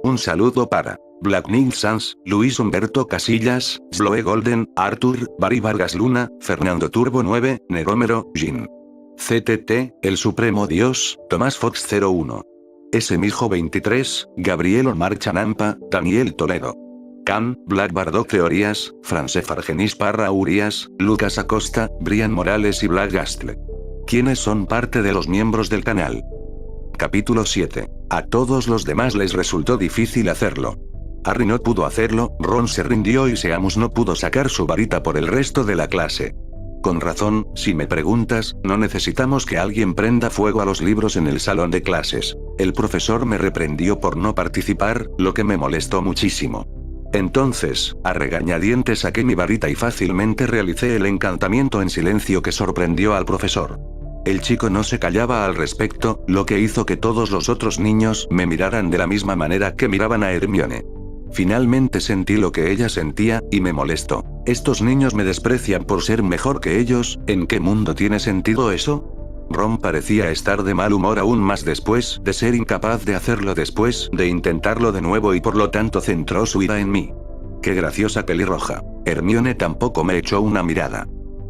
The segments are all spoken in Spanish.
Un saludo para Black Nick Sanz, Luis Humberto Casillas, Sloe Golden, Arthur, Barry Vargas Luna, Fernando Turbo 9, Neromero, Jin. CTT, El Supremo Dios, Tomás Fox 01. S. Mijo 23, Gabriel Omar Chanampa, Daniel Toledo. Cam, Black Bardock Teorías, France Fargenis Parra Urias, Lucas Acosta, Brian Morales y Black Gastle. ¿Quiénes son parte de los miembros del canal? Capítulo 7. A todos los demás les resultó difícil hacerlo. Harry no pudo hacerlo, Ron se rindió y Seamus no pudo sacar su varita por el resto de la clase. Con razón, si me preguntas, no necesitamos que alguien prenda fuego a los libros en el salón de clases. El profesor me reprendió por no participar, lo que me molestó muchísimo. Entonces, a regañadientes saqué mi varita y fácilmente realicé el encantamiento en silencio que sorprendió al profesor. El chico no se callaba al respecto, lo que hizo que todos los otros niños me miraran de la misma manera que miraban a Hermione. Finalmente sentí lo que ella sentía, y me molestó. ¿Estos niños me desprecian por ser mejor que ellos? ¿En qué mundo tiene sentido eso? Ron parecía estar de mal humor aún más después de ser incapaz de hacerlo después de intentarlo de nuevo y por lo tanto centró su ira en mí. ¡Qué graciosa pelirroja! Hermione tampoco me echó una mirada.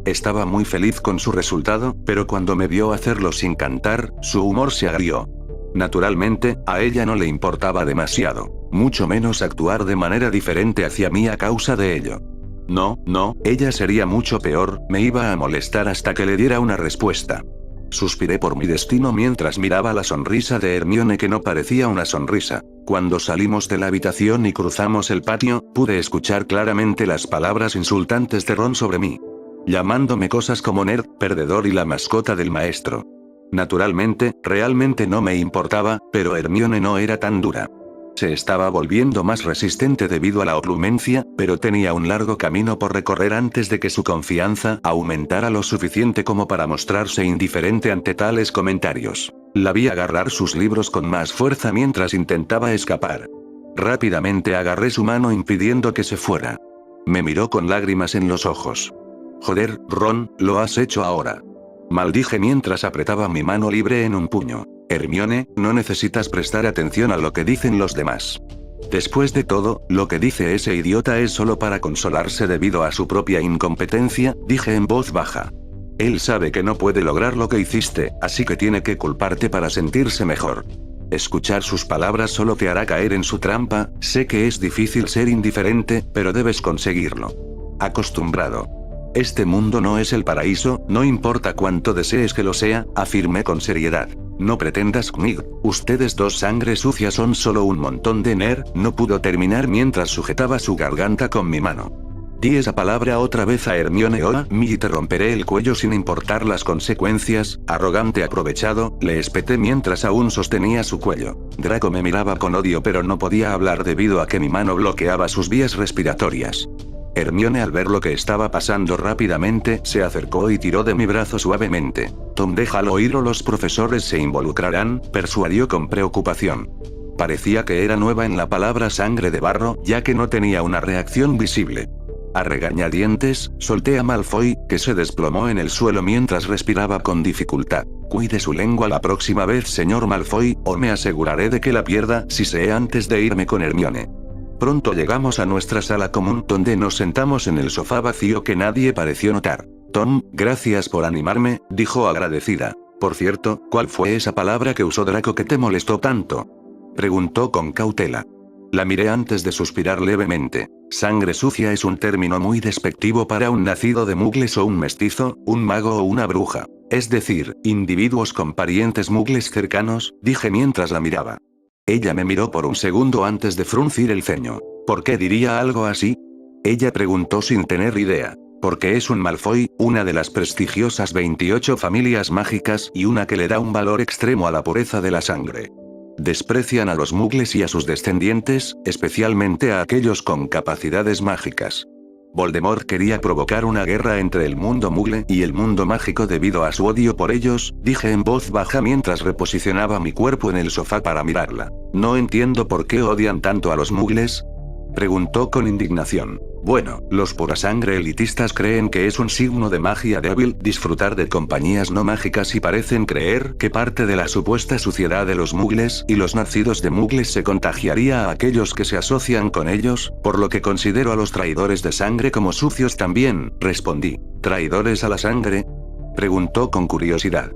Estaba muy feliz con su resultado, pero cuando me vio hacerlo sin cantar, su humor se agrió. Naturalmente, a ella no le importaba demasiado, mucho menos actuar de manera diferente hacia mí a causa de ello. No, ella sería mucho peor, me iba a molestar hasta que le diera una respuesta. Suspiré por mi destino mientras miraba la sonrisa de Hermione que no parecía una sonrisa. Cuando salimos de la habitación y cruzamos el patio, pude escuchar claramente las palabras insultantes de Ron sobre mí. Llamándome cosas como nerd, perdedor y la mascota del maestro. Naturalmente, realmente no me importaba, pero Hermione no era tan dura. Se estaba volviendo más resistente debido a la opulencia, pero tenía un largo camino por recorrer antes de que su confianza aumentara lo suficiente como para mostrarse indiferente ante tales comentarios. La vi agarrar sus libros con más fuerza mientras intentaba escapar. Rápidamente agarré su mano impidiendo que se fuera. Me miró con lágrimas en los ojos. Joder, Ron, lo has hecho ahora. Maldije mientras apretaba mi mano libre en un puño. Hermione, no necesitas prestar atención a lo que dicen los demás. Después de todo, lo que dice ese idiota es solo para consolarse debido a su propia incompetencia, dije en voz baja. Él sabe que no puede lograr lo que hiciste, así que tiene que culparte para sentirse mejor. Escuchar sus palabras solo te hará caer en su trampa, sé que es difícil ser indiferente, pero debes conseguirlo. Acostumbrado. Este mundo no es el paraíso, no importa cuánto desees que lo sea, afirmé con seriedad. No pretendas conmigo. Ustedes dos sangre sucia son solo un montón de nerd. No pudo terminar mientras sujetaba su garganta con mi mano. Di esa palabra otra vez a Hermione o a mí y te romperé el cuello sin importar las consecuencias, arrogante aprovechado, le espeté mientras aún sostenía su cuello. Draco me miraba con odio pero no podía hablar debido a que mi mano bloqueaba sus vías respiratorias. Hermione al ver lo que estaba pasando rápidamente se acercó y tiró de mi brazo suavemente. Tom, déjalo ir o los profesores se involucrarán, persuadió con preocupación. Parecía que era nueva en la palabra sangre de barro, ya que no tenía una reacción visible. A regañadientes, solté a Malfoy, que se desplomó en el suelo mientras respiraba con dificultad. Cuide su lengua la próxima vez, señor Malfoy, o me aseguraré de que la pierda si sé antes de irme con Hermione. Pronto llegamos a nuestra sala común donde nos sentamos en el sofá vacío que nadie pareció notar. Tom, gracias por animarme, dijo agradecida. Por cierto, ¿cuál fue esa palabra que usó Draco que te molestó tanto? Preguntó con cautela. La miré antes de suspirar levemente. Sangre sucia es un término muy despectivo para un nacido de mugles o un mestizo, un mago o una bruja. Es decir, individuos con parientes mugles cercanos, dije mientras la miraba. Ella me miró por un segundo antes de fruncir el ceño. ¿Por qué diría algo así? Ella preguntó sin tener idea. Porque es un Malfoy, una de las prestigiosas 28 familias mágicas y una que le da un valor extremo a la pureza de la sangre. Desprecian a los mugles y a sus descendientes, especialmente a aquellos con capacidades mágicas. Voldemort quería provocar una guerra entre el mundo mugle y el mundo mágico debido a su odio por ellos, dije en voz baja mientras reposicionaba mi cuerpo en el sofá para mirarla. No entiendo por qué odian tanto a los mugles. Preguntó con indignación. Bueno, los purasangre elitistas creen que es un signo de magia débil disfrutar de compañías no mágicas y parecen creer que parte de la supuesta suciedad de los mugles y los nacidos de mugles se contagiaría a aquellos que se asocian con ellos, por lo que considero a los traidores de sangre como sucios también, respondí. ¿Traidores a la sangre?, preguntó con curiosidad.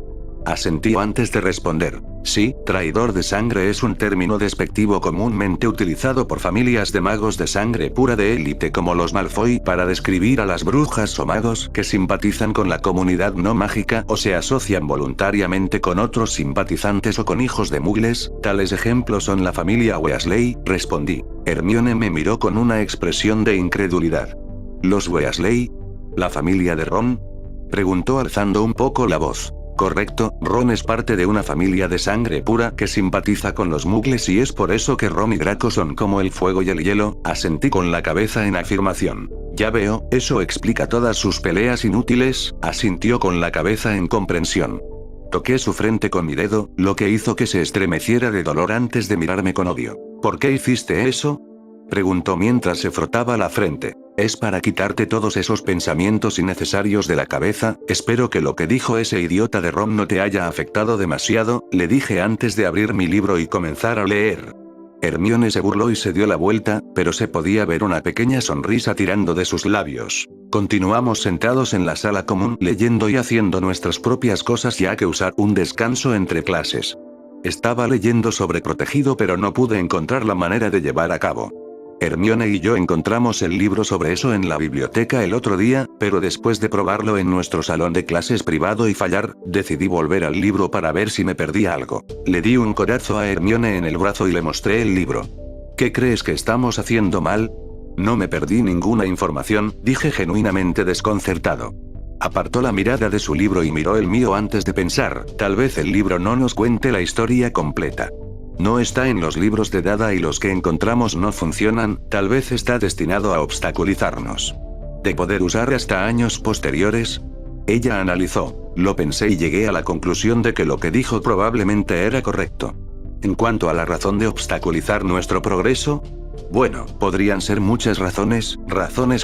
Asentí antes de responder. Sí, traidor de sangre es un término despectivo comúnmente utilizado por familias de magos de sangre pura de élite como los Malfoy para describir a las brujas o magos que simpatizan con la comunidad no mágica o se asocian voluntariamente con otros simpatizantes o con hijos de mugles. Tales ejemplos son la familia Weasley, respondí. Hermione me miró con una expresión de incredulidad. ¿Los Weasley? ¿La familia de Ron?, preguntó alzando un poco la voz. Correcto, Ron es parte de una familia de sangre pura que simpatiza con los mugles y es por eso que Ron y Draco son como el fuego y el hielo, asentí con la cabeza en afirmación. Ya veo, eso explica todas sus peleas inútiles, asintió con la cabeza en comprensión. Toqué su frente con mi dedo, lo que hizo que se estremeciera de dolor antes de mirarme con odio. ¿Por qué hiciste eso?, preguntó mientras se frotaba la frente. Es para quitarte todos esos pensamientos innecesarios de la cabeza. Espero que lo que dijo ese idiota de Ron no te haya afectado demasiado, le dije antes de abrir mi libro y comenzar a leer. Hermione se burló y se dio la vuelta, pero se podía ver una pequeña sonrisa tirando de sus labios. Continuamos sentados en la sala común leyendo y haciendo nuestras propias cosas ya que usar un descanso entre clases. Estaba leyendo sobre Protegido pero no pude encontrar la manera de llevar a cabo. Hermione y yo encontramos el libro sobre eso en la biblioteca el otro día, pero después de probarlo en nuestro salón de clases privado y fallar, decidí volver al libro para ver si me perdía algo. Le di un codazo a Hermione en el brazo y le mostré el libro. ¿Qué crees que estamos haciendo mal? No me perdí ninguna información, dije genuinamente desconcertado. Apartó la mirada de su libro y miró el mío antes de pensar, tal vez el libro no nos cuente la historia completa. No está en los libros de Dada y los que encontramos no funcionan, tal vez está destinado a obstaculizarnos. ¿De poder usar hasta años posteriores? Ella analizó. Lo pensé y llegué a la conclusión de que lo que dijo probablemente era correcto. En cuanto a la razón de obstaculizar nuestro progreso, bueno, podrían ser muchas razones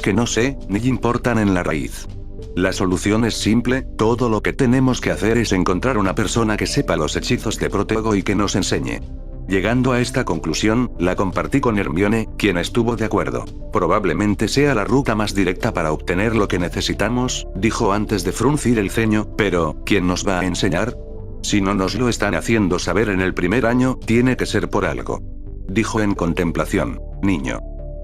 que no sé, ni importan en la raíz. La solución es simple, todo lo que tenemos que hacer es encontrar una persona que sepa los hechizos de Protego y que nos enseñe. Llegando a esta conclusión, la compartí con Hermione, quien estuvo de acuerdo. Probablemente sea la ruta más directa para obtener lo que necesitamos, dijo antes de fruncir el ceño, pero, ¿quién nos va a enseñar? Si no nos lo están haciendo saber en el primer año, tiene que ser por algo. Dijo en contemplación. Niño.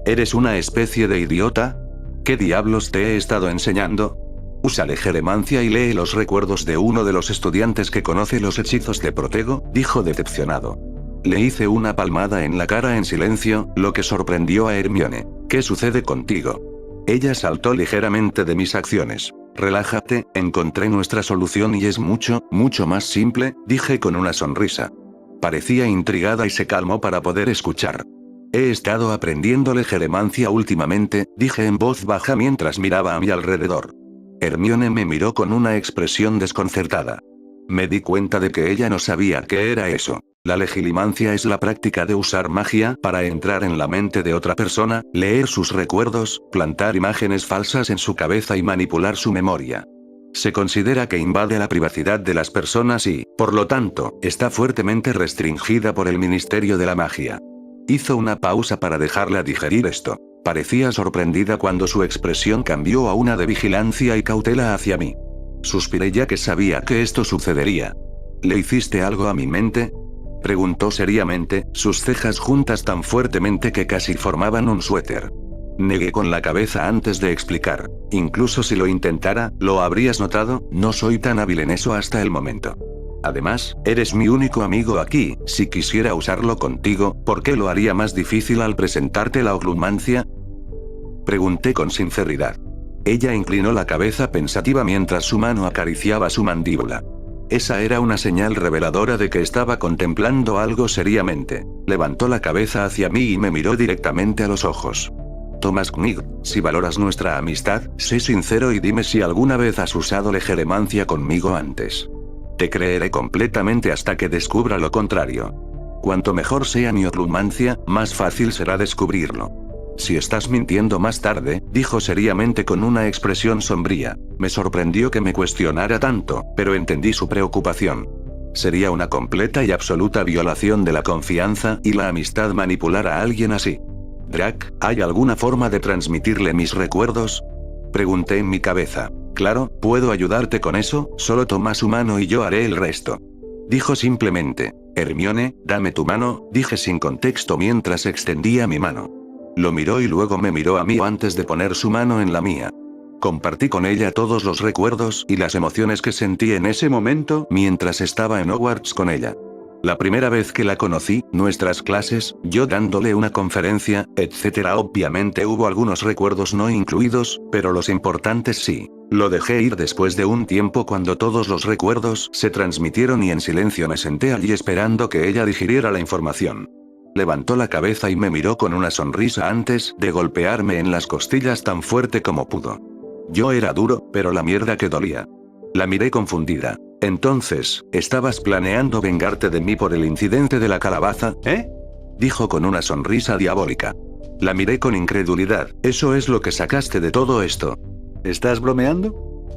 ¿Eres una especie de idiota? ¿Qué diablos te he estado enseñando? Usa legeremancia y lee los recuerdos de uno de los estudiantes que conoce los hechizos de Protego, dijo decepcionado. Le hice una palmada en la cara en silencio, lo que sorprendió a Hermione. ¿Qué sucede contigo? Ella saltó ligeramente de mis acciones. Relájate, encontré nuestra solución y es mucho más simple, dije con una sonrisa. Parecía intrigada y se calmó para poder escuchar. He estado aprendiendo legeremancia últimamente, dije en voz baja mientras miraba a mi alrededor. Hermione me miró con una expresión desconcertada. Me di cuenta de que ella no sabía qué era eso. La legilimancia es la práctica de usar magia para entrar en la mente de otra persona, leer sus recuerdos, plantar imágenes falsas en su cabeza y manipular su memoria. Se considera que invade la privacidad de las personas y, por lo tanto, está fuertemente restringida por el Ministerio de la Magia. Hizo una pausa para dejarla digerir esto. Parecía sorprendida cuando su expresión cambió a una de vigilancia y cautela hacia mí. Suspiré ya que sabía que esto sucedería. ¿Le hiciste algo a mi mente?, preguntó seriamente, sus cejas juntas tan fuertemente que casi formaban un suéter. Negué con la cabeza antes de explicar. Incluso si lo intentara, ¿lo habrías notado? No soy tan hábil en eso hasta el momento. Además, eres mi único amigo aquí, si quisiera usarlo contigo, ¿por qué lo haría más difícil al presentarte la oglumancia? Pregunté con sinceridad. Ella inclinó la cabeza pensativa mientras su mano acariciaba su mandíbula. Esa era una señal reveladora de que estaba contemplando algo seriamente. Levantó la cabeza hacia mí y me miró directamente a los ojos. Thomas Knigg, si valoras nuestra amistad, sé sincero y dime si alguna vez has usado legeremancia conmigo antes. Te creeré completamente hasta que descubra lo contrario. Cuanto mejor sea mi oglumancia, más fácil será descubrirlo. Si estás mintiendo más tarde, dijo seriamente con una expresión sombría. Me sorprendió que me cuestionara tanto, pero entendí su preocupación. Sería una completa y absoluta violación de la confianza y la amistad manipular a alguien así. Drac, ¿hay alguna forma de transmitirle mis recuerdos? Pregunté en mi cabeza. Claro, puedo ayudarte con eso, solo toma su mano y yo haré el resto. Dijo simplemente. Hermione, dame tu mano, dije sin contexto mientras extendía mi mano. Lo miró y luego me miró a mí antes de poner su mano en la mía. Compartí con ella todos los recuerdos y las emociones que sentí en ese momento mientras estaba en Hogwarts con ella. La primera vez que la conocí, nuestras clases, yo dándole una conferencia, etc. Obviamente hubo algunos recuerdos no incluidos, pero los importantes sí. Lo dejé ir después de un tiempo cuando todos los recuerdos se transmitieron y en silencio me senté allí esperando que ella digiriera la información. Levantó la cabeza y me miró con una sonrisa antes de golpearme en las costillas tan fuerte como pudo. Yo era duro, pero la mierda que dolía. La miré confundida. Entonces, ¿estabas planeando vengarte de mí por el incidente de la calabaza, Dijo con una sonrisa diabólica. La miré con incredulidad. ¿Eso es lo que sacaste de todo esto? ¿Estás bromeando?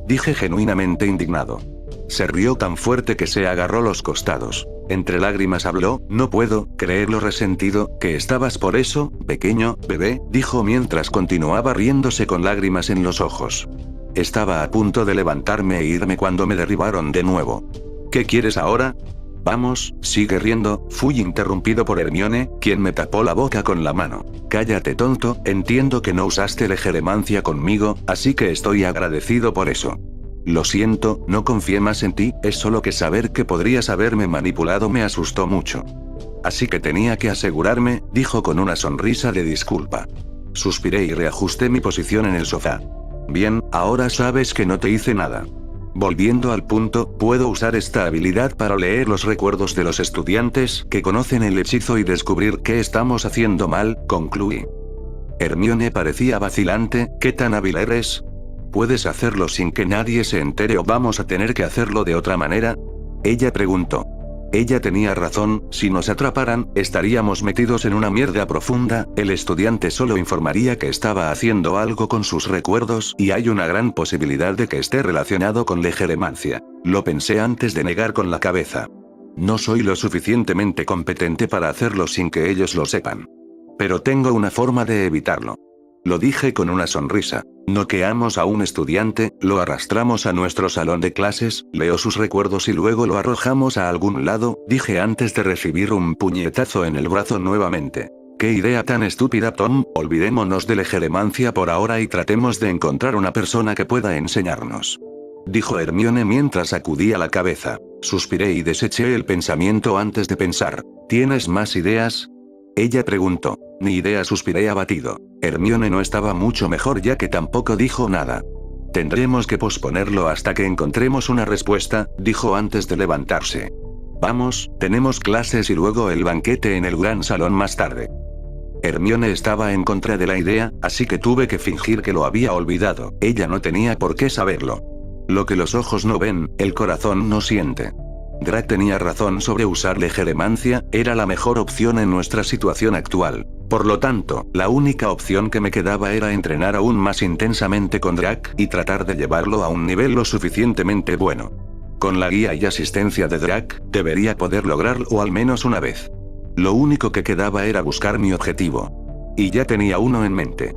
Dije genuinamente indignado. Se rió tan fuerte que se agarró los costados. Entre lágrimas habló, no puedo creer lo resentido que estabas por eso, pequeño bebé, dijo mientras continuaba riéndose con lágrimas en los ojos. Estaba a punto de levantarme e irme cuando me derribaron de nuevo. ¿Qué quieres ahora? Vamos, sigue riendo, fui interrumpido por Hermione, quien me tapó la boca con la mano. Cállate tonto, entiendo que no usaste legeremancia conmigo, así que estoy agradecido por eso. Lo siento, no confié más en ti, es solo que saber que podrías haberme manipulado me asustó mucho. Así que tenía que asegurarme, dijo con una sonrisa de disculpa. Suspiré y reajusté mi posición en el sofá. Bien, ahora sabes que no te hice nada. Volviendo al punto, puedo usar esta habilidad para leer los recuerdos de los estudiantes que conocen el hechizo y descubrir qué estamos haciendo mal, concluí. Hermione parecía vacilante, ¿qué tan hábil eres? ¿Puedes hacerlo sin que nadie se entere o vamos a tener que hacerlo de otra manera? Ella preguntó. Ella tenía razón, si nos atraparan, estaríamos metidos en una mierda profunda, el estudiante solo informaría que estaba haciendo algo con sus recuerdos y hay una gran posibilidad de que esté relacionado con legeremancia. Lo pensé antes de negar con la cabeza. No soy lo suficientemente competente para hacerlo sin que ellos lo sepan. Pero tengo una forma de evitarlo. Lo dije con una sonrisa. Noqueamos a un estudiante, lo arrastramos a nuestro salón de clases, leo sus recuerdos y luego lo arrojamos a algún lado, dije antes de recibir un puñetazo en el brazo nuevamente. ¡Qué idea tan estúpida, Tom! Olvidémonos de legeremancia por ahora y tratemos de encontrar una persona que pueda enseñarnos. Dijo Hermione mientras sacudía la cabeza. Suspiré y deseché el pensamiento antes de pensar. ¿Tienes más ideas? Ella preguntó. Ni idea, suspiré abatido. Hermione no estaba mucho mejor ya que tampoco dijo nada. Tendremos que posponerlo hasta que encontremos una respuesta, dijo antes de levantarse. Vamos, tenemos clases y luego el banquete en el gran salón más tarde. Hermione estaba en contra de la idea, así que tuve que fingir que lo había olvidado. Ella no tenía por qué saberlo. Lo que los ojos no ven, el corazón no siente. Drac tenía razón sobre usar legeremancia, era la mejor opción en nuestra situación actual. Por lo tanto, la única opción que me quedaba era entrenar aún más intensamente con Drac y tratar de llevarlo a un nivel lo suficientemente bueno. Con la guía y asistencia de Drac, debería poder lograrlo al menos una vez. Lo único que quedaba era buscar mi objetivo. Y ya tenía uno en mente.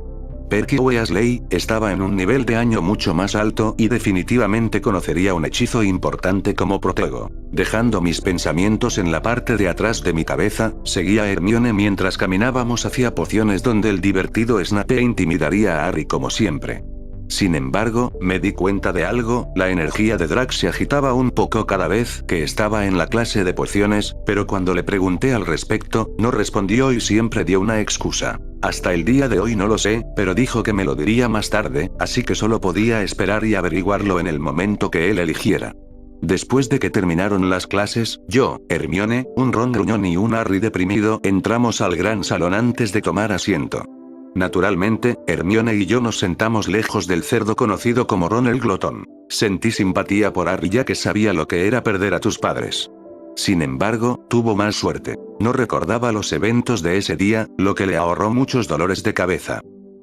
Percy Weasley estaba en un nivel de año mucho más alto y definitivamente conocería un hechizo importante como Protego. Dejando mis pensamientos en la parte de atrás de mi cabeza, seguía a Hermione mientras caminábamos hacia pociones donde el divertido Snape intimidaría a Harry como siempre. Sin embargo, me di cuenta de algo, la energía de Drac se agitaba un poco cada vez que estaba en la clase de pociones, pero cuando le pregunté al respecto, no respondió y siempre dio una excusa. Hasta el día de hoy no lo sé, pero dijo que me lo diría más tarde, así que solo podía esperar y averiguarlo en el momento que él eligiera. Después de que terminaron las clases, yo, Hermione, un Ron gruñón y un Harry deprimido entramos al gran salón antes de tomar asiento. Naturalmente, Hermione y yo nos sentamos lejos del cerdo conocido como Ron el glotón. Sentí simpatía por Harry ya que sabía lo que era perder a tus padres. Sin embargo, tuvo más suerte. No recordaba los eventos de ese día, lo que le ahorró muchos dolores de cabeza.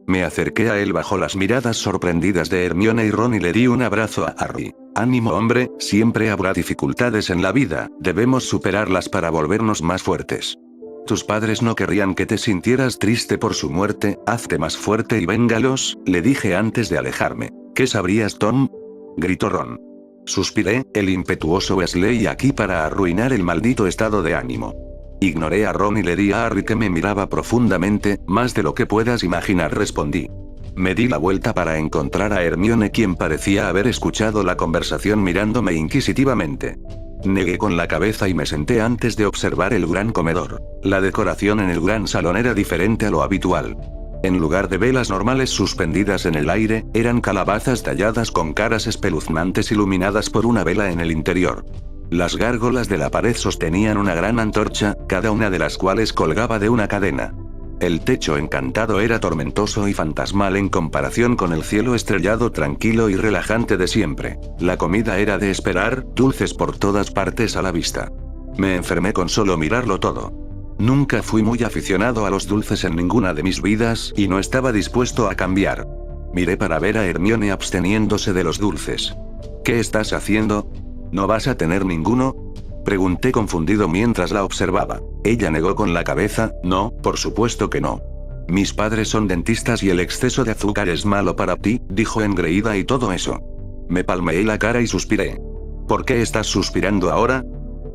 Me acerqué a él bajo las miradas sorprendidas de Hermione y Ron y le di un abrazo a Harry. Ánimo hombre, siempre habrá dificultades en la vida, debemos superarlas para volvernos más fuertes. Tus padres no querrían que te sintieras triste por su muerte, hazte más fuerte y véngalos, le dije antes de alejarme. ¿Qué sabrías, Tom?, gritó Ron. Suspiré, el impetuoso Weasley aquí para arruinar el maldito estado de ánimo. Ignoré a Ron y le di a Harry que me miraba profundamente, más de lo que puedas imaginar, respondí. Me di la vuelta para encontrar a Hermione, quien parecía haber escuchado la conversación mirándome inquisitivamente. Negué con la cabeza y me senté antes de observar el gran comedor. La decoración en el gran salón era diferente a lo habitual. En lugar de velas normales suspendidas en el aire, eran calabazas talladas con caras espeluznantes iluminadas por una vela en el interior. Las gárgolas de la pared sostenían una gran antorcha, cada una de las cuales colgaba de una cadena. El techo encantado era tormentoso y fantasmal en comparación con el cielo estrellado tranquilo y relajante de siempre. La comida era de esperar, dulces por todas partes a la vista. Me enfermé con solo mirarlo todo. Nunca fui muy aficionado a los dulces en ninguna de mis vidas, y no estaba dispuesto a cambiar. Miré para ver a Hermione absteniéndose de los dulces. ¿Qué estás haciendo? ¿No vas a tener ninguno?, pregunté confundido mientras la observaba. Ella negó con la cabeza, no, por supuesto que no. Mis padres son dentistas y el exceso de azúcar es malo para ti, dijo engreída, y todo eso. Me palmeé la cara y suspiré. ¿Por qué estás suspirando ahora?,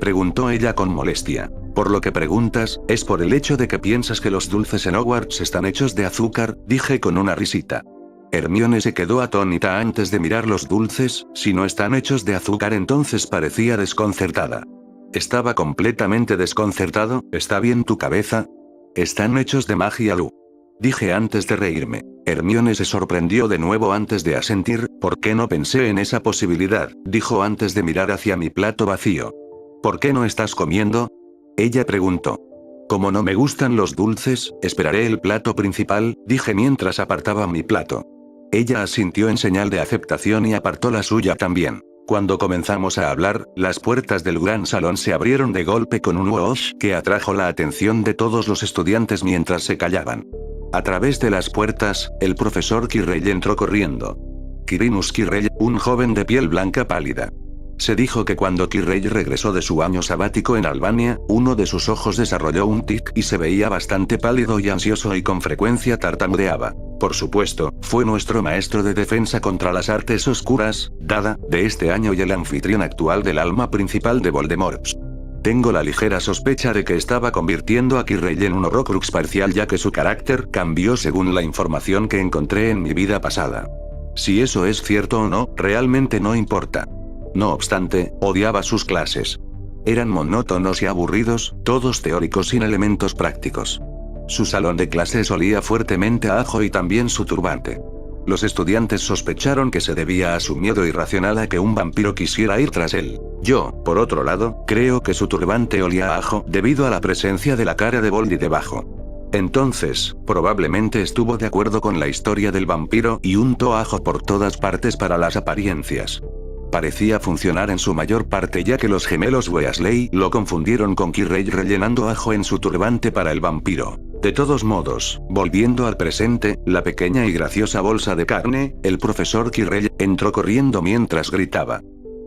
preguntó ella con molestia. Por lo que preguntas, es por el hecho de que piensas que los dulces en Hogwarts están hechos de azúcar, dije con una risita. Hermione se quedó atónita antes de mirar los dulces, si no están hechos de azúcar entonces parecía desconcertada. Estaba completamente desconcertado, ¿está bien tu cabeza? Están hechos de magia, Lu. Dije antes de reírme. Hermione se sorprendió de nuevo antes de asentir, ¿por qué no pensé en esa posibilidad?, dijo antes de mirar hacia mi plato vacío. ¿Por qué no estás comiendo?, ella preguntó. Como no me gustan los dulces, esperaré el plato principal, dije mientras apartaba mi plato. Ella asintió en señal de aceptación y apartó la suya también. Cuando comenzamos a hablar, las puertas del gran salón se abrieron de golpe con un whoosh que atrajo la atención de todos los estudiantes mientras se callaban. A través de las puertas, el profesor Quirrell entró corriendo. Quirinus Quirrell, un joven de piel blanca pálida. Se dijo que cuando Quirrell regresó de su año sabático en Albania, uno de sus ojos desarrolló un tic y se veía bastante pálido y ansioso y con frecuencia tartamudeaba. Por supuesto, fue nuestro maestro de defensa contra las artes oscuras, Dada, de este año y el anfitrión actual del alma principal de Voldemort. Tengo la ligera sospecha de que estaba convirtiendo a Quirrell en un Horrocrux parcial, ya que su carácter cambió según la información que encontré en mi vida pasada. Si eso es cierto o no, realmente no importa. No obstante, odiaba sus clases. Eran monótonos y aburridos, todos teóricos sin elementos prácticos. Su salón de clases olía fuertemente a ajo y también su turbante. Los estudiantes sospecharon que se debía a su miedo irracional a que un vampiro quisiera ir tras él. Yo, por otro lado, creo que su turbante olía a ajo debido a la presencia de la cara de Voldy debajo. Entonces, probablemente estuvo de acuerdo con la historia del vampiro y untó ajo por todas partes para las apariencias. Parecía funcionar en su mayor parte, ya que los gemelos Weasley lo confundieron con Quirrell rellenando ajo en su turbante para el vampiro. De todos modos, volviendo al presente, la pequeña y graciosa bolsa de carne, el profesor Quirrell entró corriendo mientras gritaba: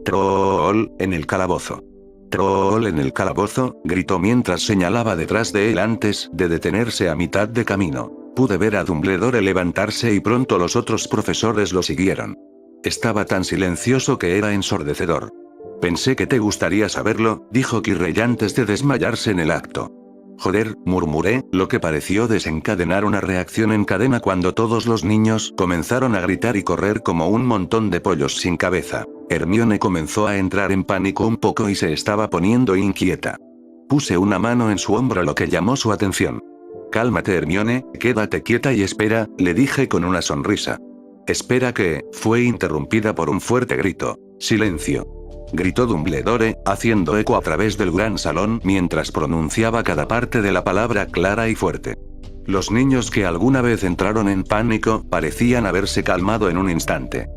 «¡Troll en el calabozo! ¡Troll en el calabozo!», gritó mientras señalaba detrás de él antes de detenerse a mitad de camino. Pude ver a Dumbledore levantarse y pronto los otros profesores lo siguieron. Estaba tan silencioso que era ensordecedor. Pensé que te gustaría saberlo, dijo Quirrell antes de desmayarse en el acto. Joder, murmuré, lo que pareció desencadenar una reacción en cadena cuando todos los niños comenzaron a gritar y correr como un montón de pollos sin cabeza. Hermione comenzó a entrar en pánico un poco y se estaba poniendo inquieta. Puse una mano en su hombro, lo que llamó su atención. Cálmate, Hermione, quédate quieta y espera, le dije con una sonrisa. Espera que, fue interrumpida por un fuerte grito. Silencio. Gritó Dumbledore, haciendo eco a través del gran salón mientras pronunciaba cada parte de la palabra clara y fuerte. Los niños que alguna vez entraron en pánico parecían haberse calmado en un instante.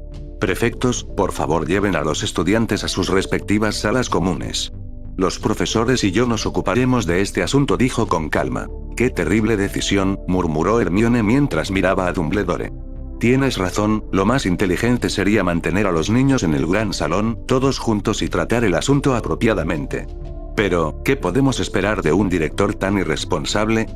Prefectos, por favor lleven a los estudiantes a sus respectivas salas comunes. Los profesores y yo nos ocuparemos de este asunto, dijo con calma. Qué terrible decisión, murmuró Hermione mientras miraba a Dumbledore. Tienes razón, lo más inteligente sería mantener a los niños en el gran salón, todos juntos y tratar el asunto apropiadamente. Pero, ¿qué podemos esperar de un director tan irresponsable?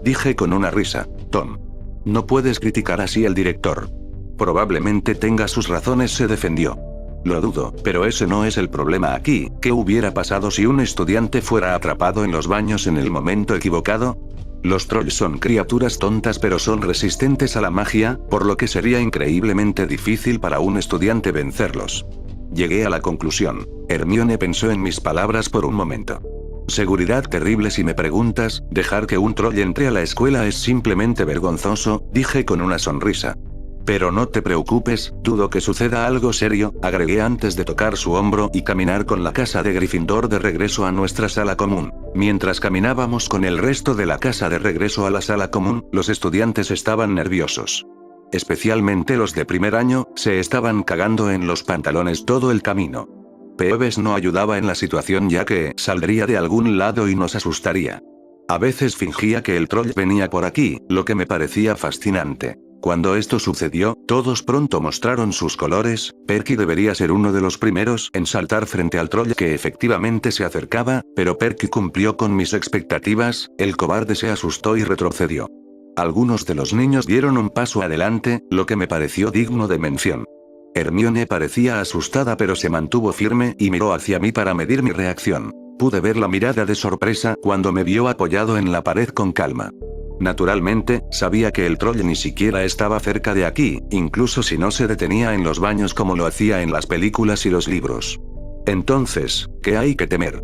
Dije con una risa. Tom. No puedes criticar así al director. Probablemente tenga sus razones, se defendió. Lo dudo, pero ese no es el problema aquí. ¿Qué hubiera pasado si un estudiante fuera atrapado en los baños en el momento equivocado? Los trolls son criaturas tontas pero son resistentes a la magia, por lo que sería increíblemente difícil para un estudiante vencerlos. Llegué a la conclusión. Hermione pensó en mis palabras por un momento. Seguridad terrible si me preguntas, dejar que un troll entre a la escuela es simplemente vergonzoso, dije con una sonrisa. Pero no te preocupes, dudo que suceda algo serio, agregué antes de tocar su hombro y caminar con la casa de Gryffindor de regreso a nuestra sala común. Mientras caminábamos con el resto de la casa de regreso a la sala común, los estudiantes estaban nerviosos. Especialmente los de primer año, se estaban cagando en los pantalones todo el camino. Peeves no ayudaba en la situación ya que saldría de algún lado y nos asustaría. A veces fingía que el troll venía por aquí, lo que me parecía fascinante. Cuando esto sucedió, todos pronto mostraron sus colores. Perky debería ser uno de los primeros en saltar frente al troll que efectivamente se acercaba, pero Perky cumplió con mis expectativas, el cobarde se asustó y retrocedió. Algunos de los niños dieron un paso adelante, lo que me pareció digno de mención. Hermione parecía asustada pero se mantuvo firme y miró hacia mí para medir mi reacción. Pude ver la mirada de sorpresa cuando me vio apoyado en la pared con calma. Naturalmente, sabía que el troll ni siquiera estaba cerca de aquí, incluso si no se detenía en los baños como lo hacía en las películas y los libros. Entonces, ¿qué hay que temer?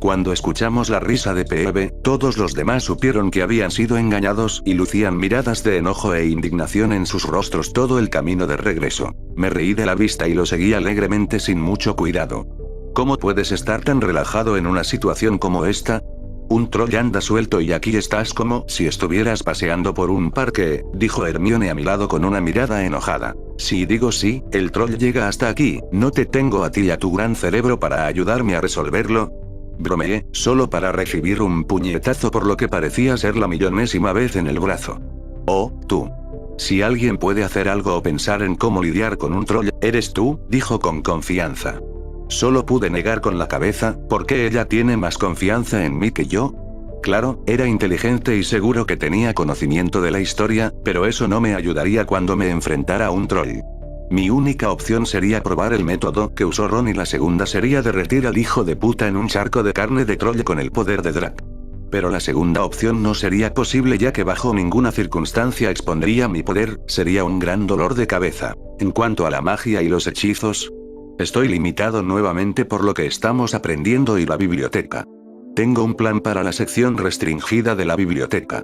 Cuando escuchamos la risa de Peeve, todos los demás supieron que habían sido engañados y lucían miradas de enojo e indignación en sus rostros todo el camino de regreso. Me reí de la vista y lo seguí alegremente sin mucho cuidado. ¿Cómo puedes estar tan relajado en una situación como esta? Un troll anda suelto y aquí estás como si estuvieras paseando por un parque, dijo Hermione a mi lado con una mirada enojada. Si digo sí, el troll llega hasta aquí, ¿no te tengo a ti y a tu gran cerebro para ayudarme a resolverlo? Bromeé, solo para recibir un puñetazo por lo que parecía ser la millonésima vez en el brazo. Oh, tú. Si alguien puede hacer algo o pensar en cómo lidiar con un troll, eres tú, dijo con confianza. Solo pude negar con la cabeza, ¿por qué ella tiene más confianza en mí que yo? Claro, era inteligente y seguro que tenía conocimiento de la historia, pero eso no me ayudaría cuando me enfrentara a un troll. Mi única opción sería probar el método que usó Ron y la segunda sería derretir al hijo de puta en un charco de carne de troll con el poder de Drag. Pero la segunda opción no sería posible ya que bajo ninguna circunstancia expondría mi poder, sería un gran dolor de cabeza. En cuanto a la magia y los hechizos, estoy limitado nuevamente por lo que estamos aprendiendo y la biblioteca. Tengo un plan para la sección restringida de la biblioteca.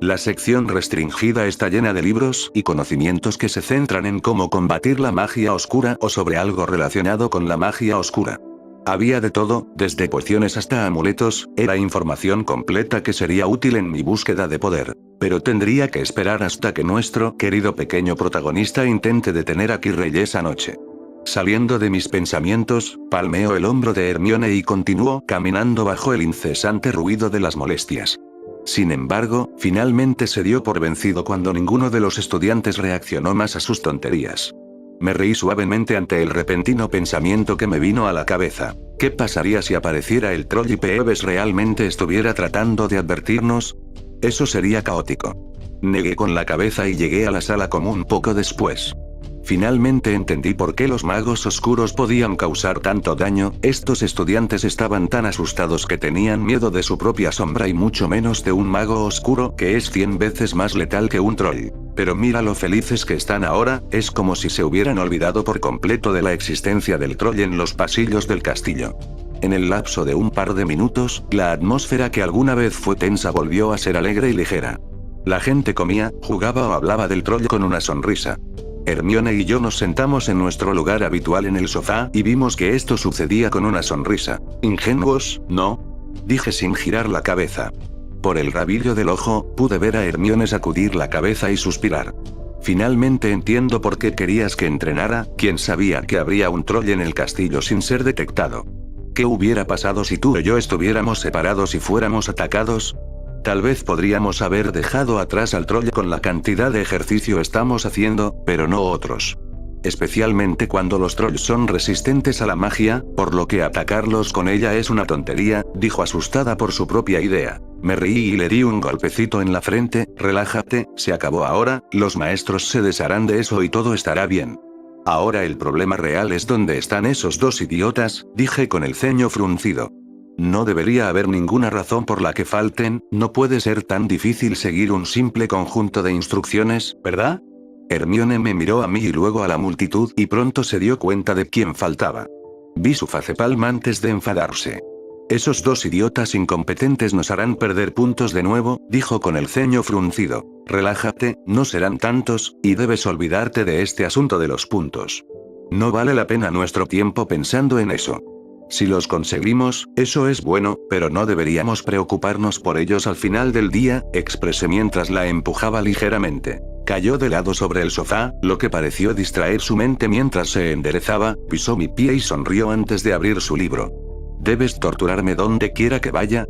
La sección restringida está llena de libros y conocimientos que se centran en cómo combatir la magia oscura o sobre algo relacionado con la magia oscura. Había de todo, desde pociones hasta amuletos, era información completa que sería útil en mi búsqueda de poder. Pero tendría que esperar hasta que nuestro querido pequeño protagonista intente detener a Quirrell esa noche. Saliendo de mis pensamientos, palmeó el hombro de Hermione y continuó caminando bajo el incesante ruido de las molestias. Sin embargo, finalmente se dio por vencido cuando ninguno de los estudiantes reaccionó más a sus tonterías. Me reí suavemente ante el repentino pensamiento que me vino a la cabeza. ¿Qué pasaría si apareciera el troll y Peeves realmente estuviera tratando de advertirnos? Eso sería caótico. Negué con la cabeza y llegué a la sala común poco después. Finalmente entendí por qué los magos oscuros podían causar tanto daño. Estos estudiantes estaban tan asustados que tenían miedo de su propia sombra y mucho menos de un mago oscuro que es 100 veces más letal que un troll. Pero mira lo felices que están ahora, es como si se hubieran olvidado por completo de la existencia del troll en los pasillos del castillo. En el lapso de un par de minutos, la atmósfera que alguna vez fue tensa volvió a ser alegre y ligera. La gente comía, jugaba o hablaba del troll con una sonrisa. Hermione y yo nos sentamos en nuestro lugar habitual en el sofá y vimos que esto sucedía con una sonrisa. ¿Ingenuos, no? Dije sin girar la cabeza. Por el rabillo del ojo, pude ver a Hermione sacudir la cabeza y suspirar. Finalmente entiendo por qué querías que entrenara, ¿quién sabía que habría un troll en el castillo sin ser detectado? ¿Qué hubiera pasado si tú y yo estuviéramos separados y fuéramos atacados? Tal vez podríamos haber dejado atrás al troll con la cantidad de ejercicio estamos haciendo, pero no otros. Especialmente cuando los trolls son resistentes a la magia, por lo que atacarlos con ella es una tontería, dijo asustada por su propia idea. Me reí y le di un golpecito en la frente. Relájate, se acabó ahora, los maestros se desharán de eso y todo estará bien. Ahora el problema real es dónde están esos dos idiotas, dije con el ceño fruncido. No debería haber ninguna razón por la que falten, no puede ser tan difícil seguir un simple conjunto de instrucciones, ¿verdad? Hermione me miró a mí y luego a la multitud y pronto se dio cuenta de quién faltaba. Vi su facepalm antes de enfadarse. Esos dos idiotas incompetentes nos harán perder puntos de nuevo, dijo con el ceño fruncido. Relájate, no serán tantos, y debes olvidarte de este asunto de los puntos. No vale la pena nuestro tiempo pensando en eso. Si los conseguimos, eso es bueno, pero no deberíamos preocuparnos por ellos al final del día, expresé mientras la empujaba ligeramente. Cayó de lado sobre el sofá, lo que pareció distraer su mente mientras se enderezaba, pisó mi pie y sonrió antes de abrir su libro. ¿Debes torturarme donde quiera que vaya?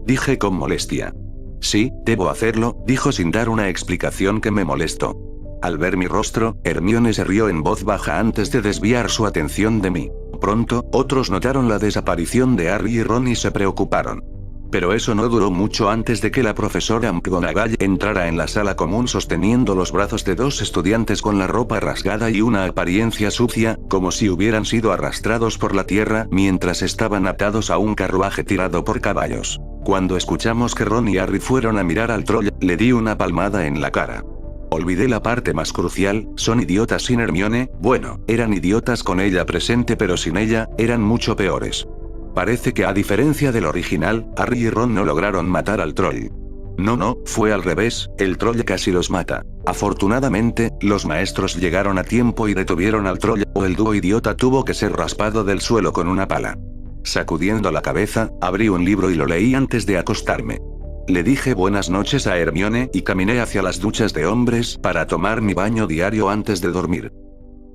Dije con molestia. Sí, debo hacerlo, dijo sin dar una explicación que me molestó. Al ver mi rostro, Hermione se rió en voz baja antes de desviar su atención de mí. Pronto, otros notaron la desaparición de Harry y Ron y se preocuparon. Pero eso no duró mucho antes de que la profesora McGonagall entrara en la sala común sosteniendo los brazos de dos estudiantes con la ropa rasgada y una apariencia sucia, como si hubieran sido arrastrados por la tierra mientras estaban atados a un carruaje tirado por caballos. Cuando escuchamos que Ron y Harry fueron a mirar al troll, le di una palmada en la cara. Olvidé la parte más crucial, son idiotas sin Hermione, bueno, eran idiotas con ella presente pero sin ella, eran mucho peores. Parece que a diferencia del original, Harry y Ron no lograron matar al troll. No, fue al revés, el troll casi los mata. Afortunadamente, los maestros llegaron a tiempo y detuvieron al troll, o el dúo idiota tuvo que ser raspado del suelo con una pala. Sacudiendo la cabeza, abrí un libro y lo leí antes de acostarme. Le dije buenas noches a Hermione y caminé hacia las duchas de hombres para tomar mi baño diario antes de dormir.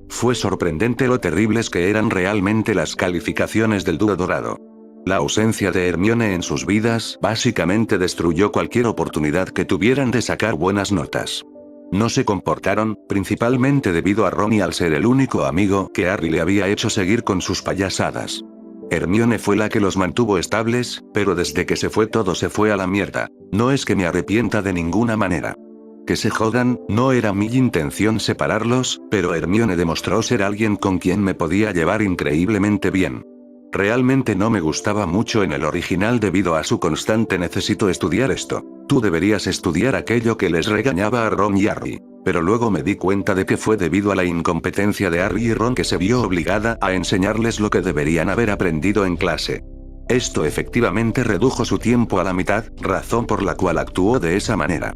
Fue sorprendente lo terribles que eran realmente las calificaciones del dúo dorado. La ausencia de Hermione en sus vidas básicamente destruyó cualquier oportunidad que tuvieran de sacar buenas notas. No se comportaron, principalmente debido a Ron y al ser el único amigo que Harry le había hecho seguir con sus payasadas. Hermione fue la que los mantuvo estables, pero desde que se fue todo se fue a la mierda. No es que me arrepienta de ninguna manera. Que se jodan, no era mi intención separarlos, pero Hermione demostró ser alguien con quien me podía llevar increíblemente bien. Realmente no me gustaba mucho en el original debido a su constante necesito estudiar esto. Tú deberías estudiar aquello que les regañaba a Ron y Harry. Pero luego me di cuenta de que fue debido a la incompetencia de Harry y Ron que se vio obligada a enseñarles lo que deberían haber aprendido en clase. Esto efectivamente redujo su tiempo a la mitad, razón por la cual actuó de esa manera.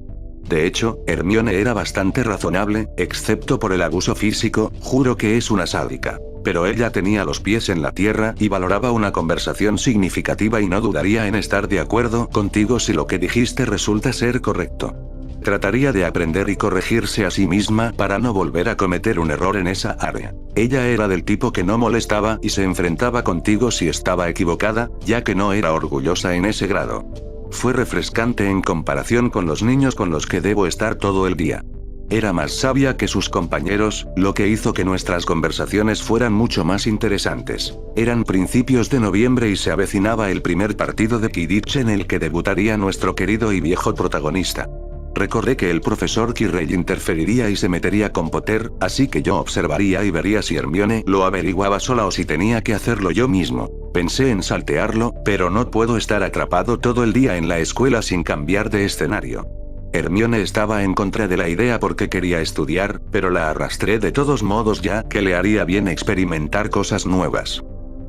De hecho, Hermione era bastante razonable, excepto por el abuso físico, juro que es una sádica. Pero ella tenía los pies en la tierra y valoraba una conversación significativa y no dudaría en estar de acuerdo contigo si lo que dijiste resulta ser correcto. Trataría de aprender y corregirse a sí misma para no volver a cometer un error en esa área. Ella era del tipo que no molestaba y se enfrentaba contigo si estaba equivocada, ya que no era orgullosa en ese grado. Fue refrescante en comparación con los niños con los que debo estar todo el día. Era más sabia que sus compañeros, lo que hizo que nuestras conversaciones fueran mucho más interesantes. Eran principios de noviembre y se avecinaba el primer partido de Quidditch en el que debutaría nuestro querido y viejo protagonista. Recordé que el profesor Quirrell interferiría y se metería con Potter, así que yo observaría y vería si Hermione lo averiguaba sola o si tenía que hacerlo yo mismo. Pensé en saltearlo, pero no puedo estar atrapado todo el día en la escuela sin cambiar de escenario. Hermione estaba en contra de la idea porque quería estudiar, pero la arrastré de todos modos ya que le haría bien experimentar cosas nuevas.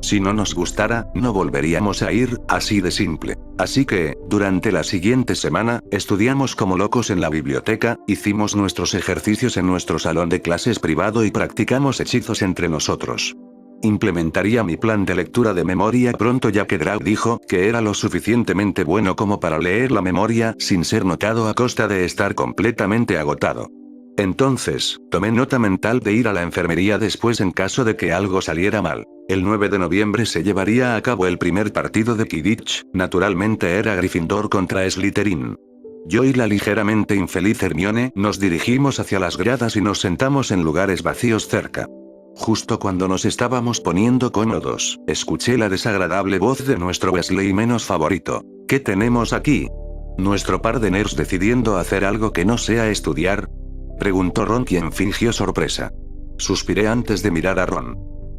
Si no nos gustara, no volveríamos a ir, así de simple. Así que, durante la siguiente semana, estudiamos como locos en la biblioteca, hicimos nuestros ejercicios en nuestro salón de clases privado y practicamos hechizos entre nosotros. Implementaría mi plan de lectura de memoria pronto ya que Draco dijo que era lo suficientemente bueno como para leer la memoria sin ser notado a costa de estar completamente agotado. Entonces, tomé nota mental de ir a la enfermería después en caso de que algo saliera mal. El 9 de noviembre se llevaría a cabo el primer partido de Quidditch, naturalmente era Gryffindor contra Slytherin. Yo y la ligeramente infeliz Hermione nos dirigimos hacia las gradas y nos sentamos en lugares vacíos cerca. Justo cuando nos estábamos poniendo cómodos, escuché la desagradable voz de nuestro Weasley menos favorito. ¿Qué tenemos aquí? ¿Nuestro par de nerds decidiendo hacer algo que no sea estudiar? Preguntó Ron, quien fingió sorpresa. Suspiré antes de mirar a Ron.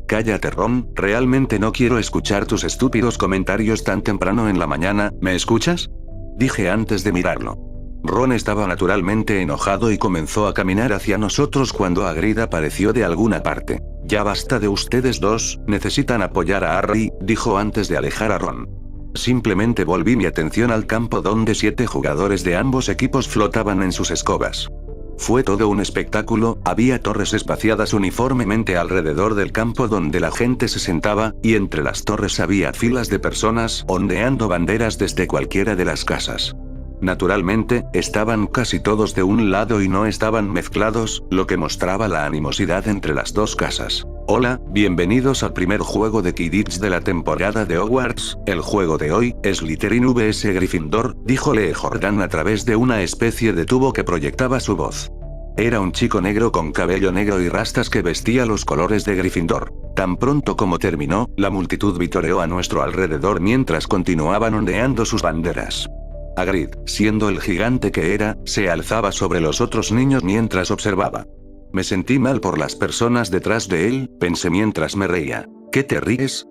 Cállate, Ron, realmente no quiero escuchar tus estúpidos comentarios tan temprano en la mañana, ¿me escuchas? Dije antes de mirarlo. Ron estaba naturalmente enojado y comenzó a caminar hacia nosotros cuando Hagrid apareció de alguna parte. Ya basta de ustedes dos, necesitan apoyar a Harry, dijo antes de alejar a Ron. Simplemente volví mi atención al campo donde 7 jugadores de ambos equipos flotaban en sus escobas. Fue todo un espectáculo, había torres espaciadas uniformemente alrededor del campo donde la gente se sentaba, y entre las torres había filas de personas ondeando banderas desde cualquiera de las casas. Naturalmente, estaban casi todos de un lado y no estaban mezclados, lo que mostraba la animosidad entre las dos casas. Hola, bienvenidos al primer juego de Quidditch de la temporada de Hogwarts. El juego de hoy, Slytherin vs Gryffindor, dijo Lee Jordan a través de una especie de tubo que proyectaba su voz. Era un chico negro con cabello negro y rastas que vestía los colores de Gryffindor. Tan pronto como terminó, la multitud vitoreó a nuestro alrededor mientras continuaban ondeando sus banderas. Hagrid, siendo el gigante que era, se alzaba sobre los otros niños mientras observaba. Me sentí mal por las personas detrás de él, pensé mientras me reía. ¿Qué te ríes?,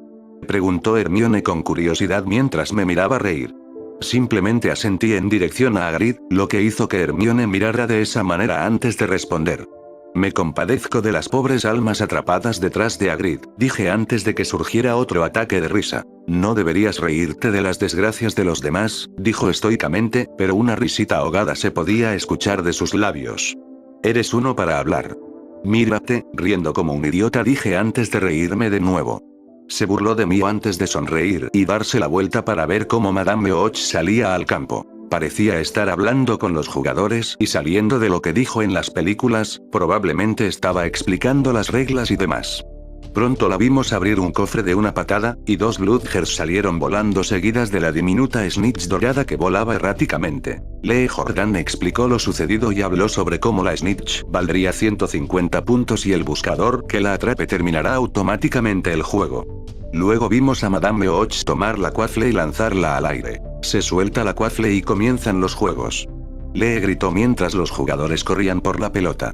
preguntó Hermione con curiosidad mientras me miraba reír. Simplemente asentí en dirección a Hagrid, lo que hizo que Hermione mirara de esa manera antes de responder. Me compadezco de las pobres almas atrapadas detrás de Hagrid, dije antes de que surgiera otro ataque de risa. No deberías reírte de las desgracias de los demás, dijo estoicamente, pero una risita ahogada se podía escuchar de sus labios. Eres uno para hablar. Mírate, riendo como un idiota, dije antes de reírme de nuevo. Se burló de mí antes de sonreír y darse la vuelta para ver cómo Madame Meoch salía al campo. Parecía estar hablando con los jugadores y saliendo de lo que dijo en las películas, probablemente estaba explicando las reglas y demás. Pronto la vimos abrir un cofre de una patada, y 2 Bludgers salieron volando seguidas de la diminuta Snitch dorada que volaba erráticamente. Lee Jordan explicó lo sucedido y habló sobre cómo la Snitch valdría 150 puntos y el buscador que la atrape terminará automáticamente el juego. Luego vimos a Madame Meoch tomar la Quaffle y lanzarla al aire. Se suelta la Quaffle y comienzan los juegos. Lee gritó mientras los jugadores corrían por la pelota.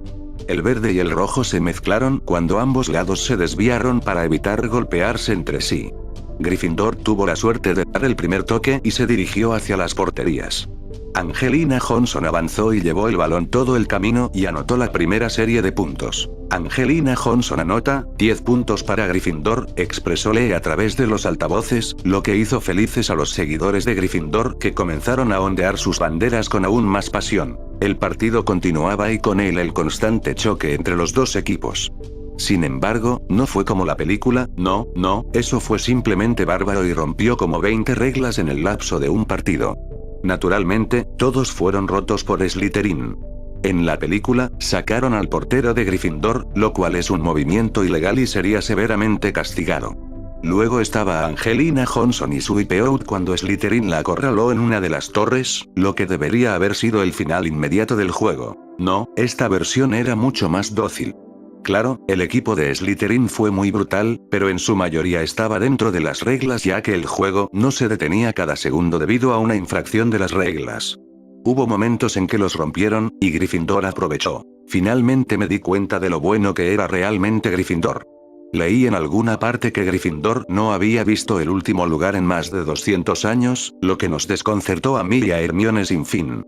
El verde y el rojo se mezclaron cuando ambos lados se desviaron para evitar golpearse entre sí. Gryffindor tuvo la suerte de dar el primer toque y se dirigió hacia las porterías. Angelina Johnson avanzó y llevó el balón todo el camino y anotó la primera serie de puntos. Angelina Johnson anota, 10 puntos para Gryffindor, expresó Lee a través de los altavoces, lo que hizo felices a los seguidores de Gryffindor que comenzaron a ondear sus banderas con aún más pasión. El partido continuaba y con él el constante choque entre los dos equipos. Sin embargo, no fue como la película, no, eso fue simplemente bárbaro y rompió como 20 reglas en el lapso de un partido. Naturalmente, todos fueron rotos por Slytherin. En la película, sacaron al portero de Gryffindor, lo cual es un movimiento ilegal y sería severamente castigado. Luego estaba Angelina Johnson y Sweep Out cuando Slytherin la acorraló en una de las torres, lo que debería haber sido el final inmediato del juego. No, esta versión era mucho más dócil. Claro, el equipo de Slytherin fue muy brutal, pero en su mayoría estaba dentro de las reglas ya que el juego no se detenía cada segundo debido a una infracción de las reglas. Hubo momentos en que los rompieron, y Gryffindor aprovechó. Finalmente me di cuenta de lo bueno que era realmente Gryffindor. Leí en alguna parte que Gryffindor no había visto el último lugar en más de 200 años, lo que nos desconcertó a mí y a Hermione sin fin.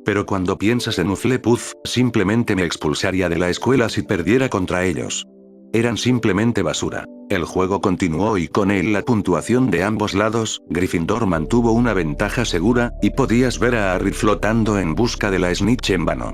Pero cuando piensas en Hufflepuff, simplemente me expulsaría de la escuela si perdiera contra ellos. Eran simplemente basura. El juego continuó y con él la puntuación de ambos lados, Gryffindor mantuvo una ventaja segura, y podías ver a Harry flotando en busca de la Snitch en vano.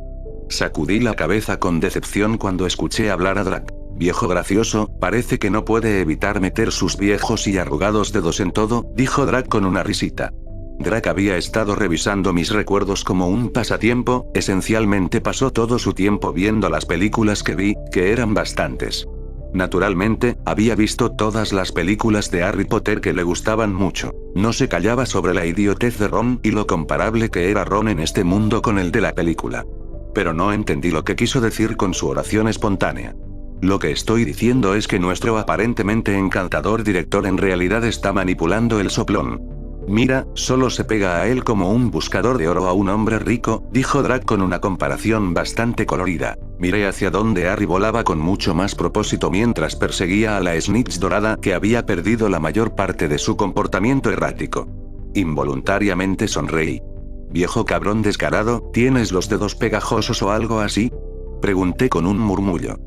Sacudí la cabeza con decepción cuando escuché hablar a Draco. Viejo gracioso, parece que no puede evitar meter sus viejos y arrugados dedos en todo, dijo Draco con una risita. Draco había estado revisando mis recuerdos como un pasatiempo, esencialmente pasó todo su tiempo viendo las películas que vi, que eran bastantes. Naturalmente, había visto todas las películas de Harry Potter que le gustaban mucho. No se callaba sobre la idiotez de Ron y lo comparable que era Ron en este mundo con el de la película. Pero no entendí lo que quiso decir con su oración espontánea. Lo que estoy diciendo es que nuestro aparentemente encantador director en realidad está manipulando el soplón. Mira, solo se pega a él como un buscador de oro a un hombre rico, dijo Draco con una comparación bastante colorida. Miré hacia donde Harry volaba con mucho más propósito mientras perseguía a la Snitch dorada que había perdido la mayor parte de su comportamiento errático. Involuntariamente sonreí. Viejo cabrón descarado, ¿tienes los dedos pegajosos o algo así? Pregunté con un murmullo.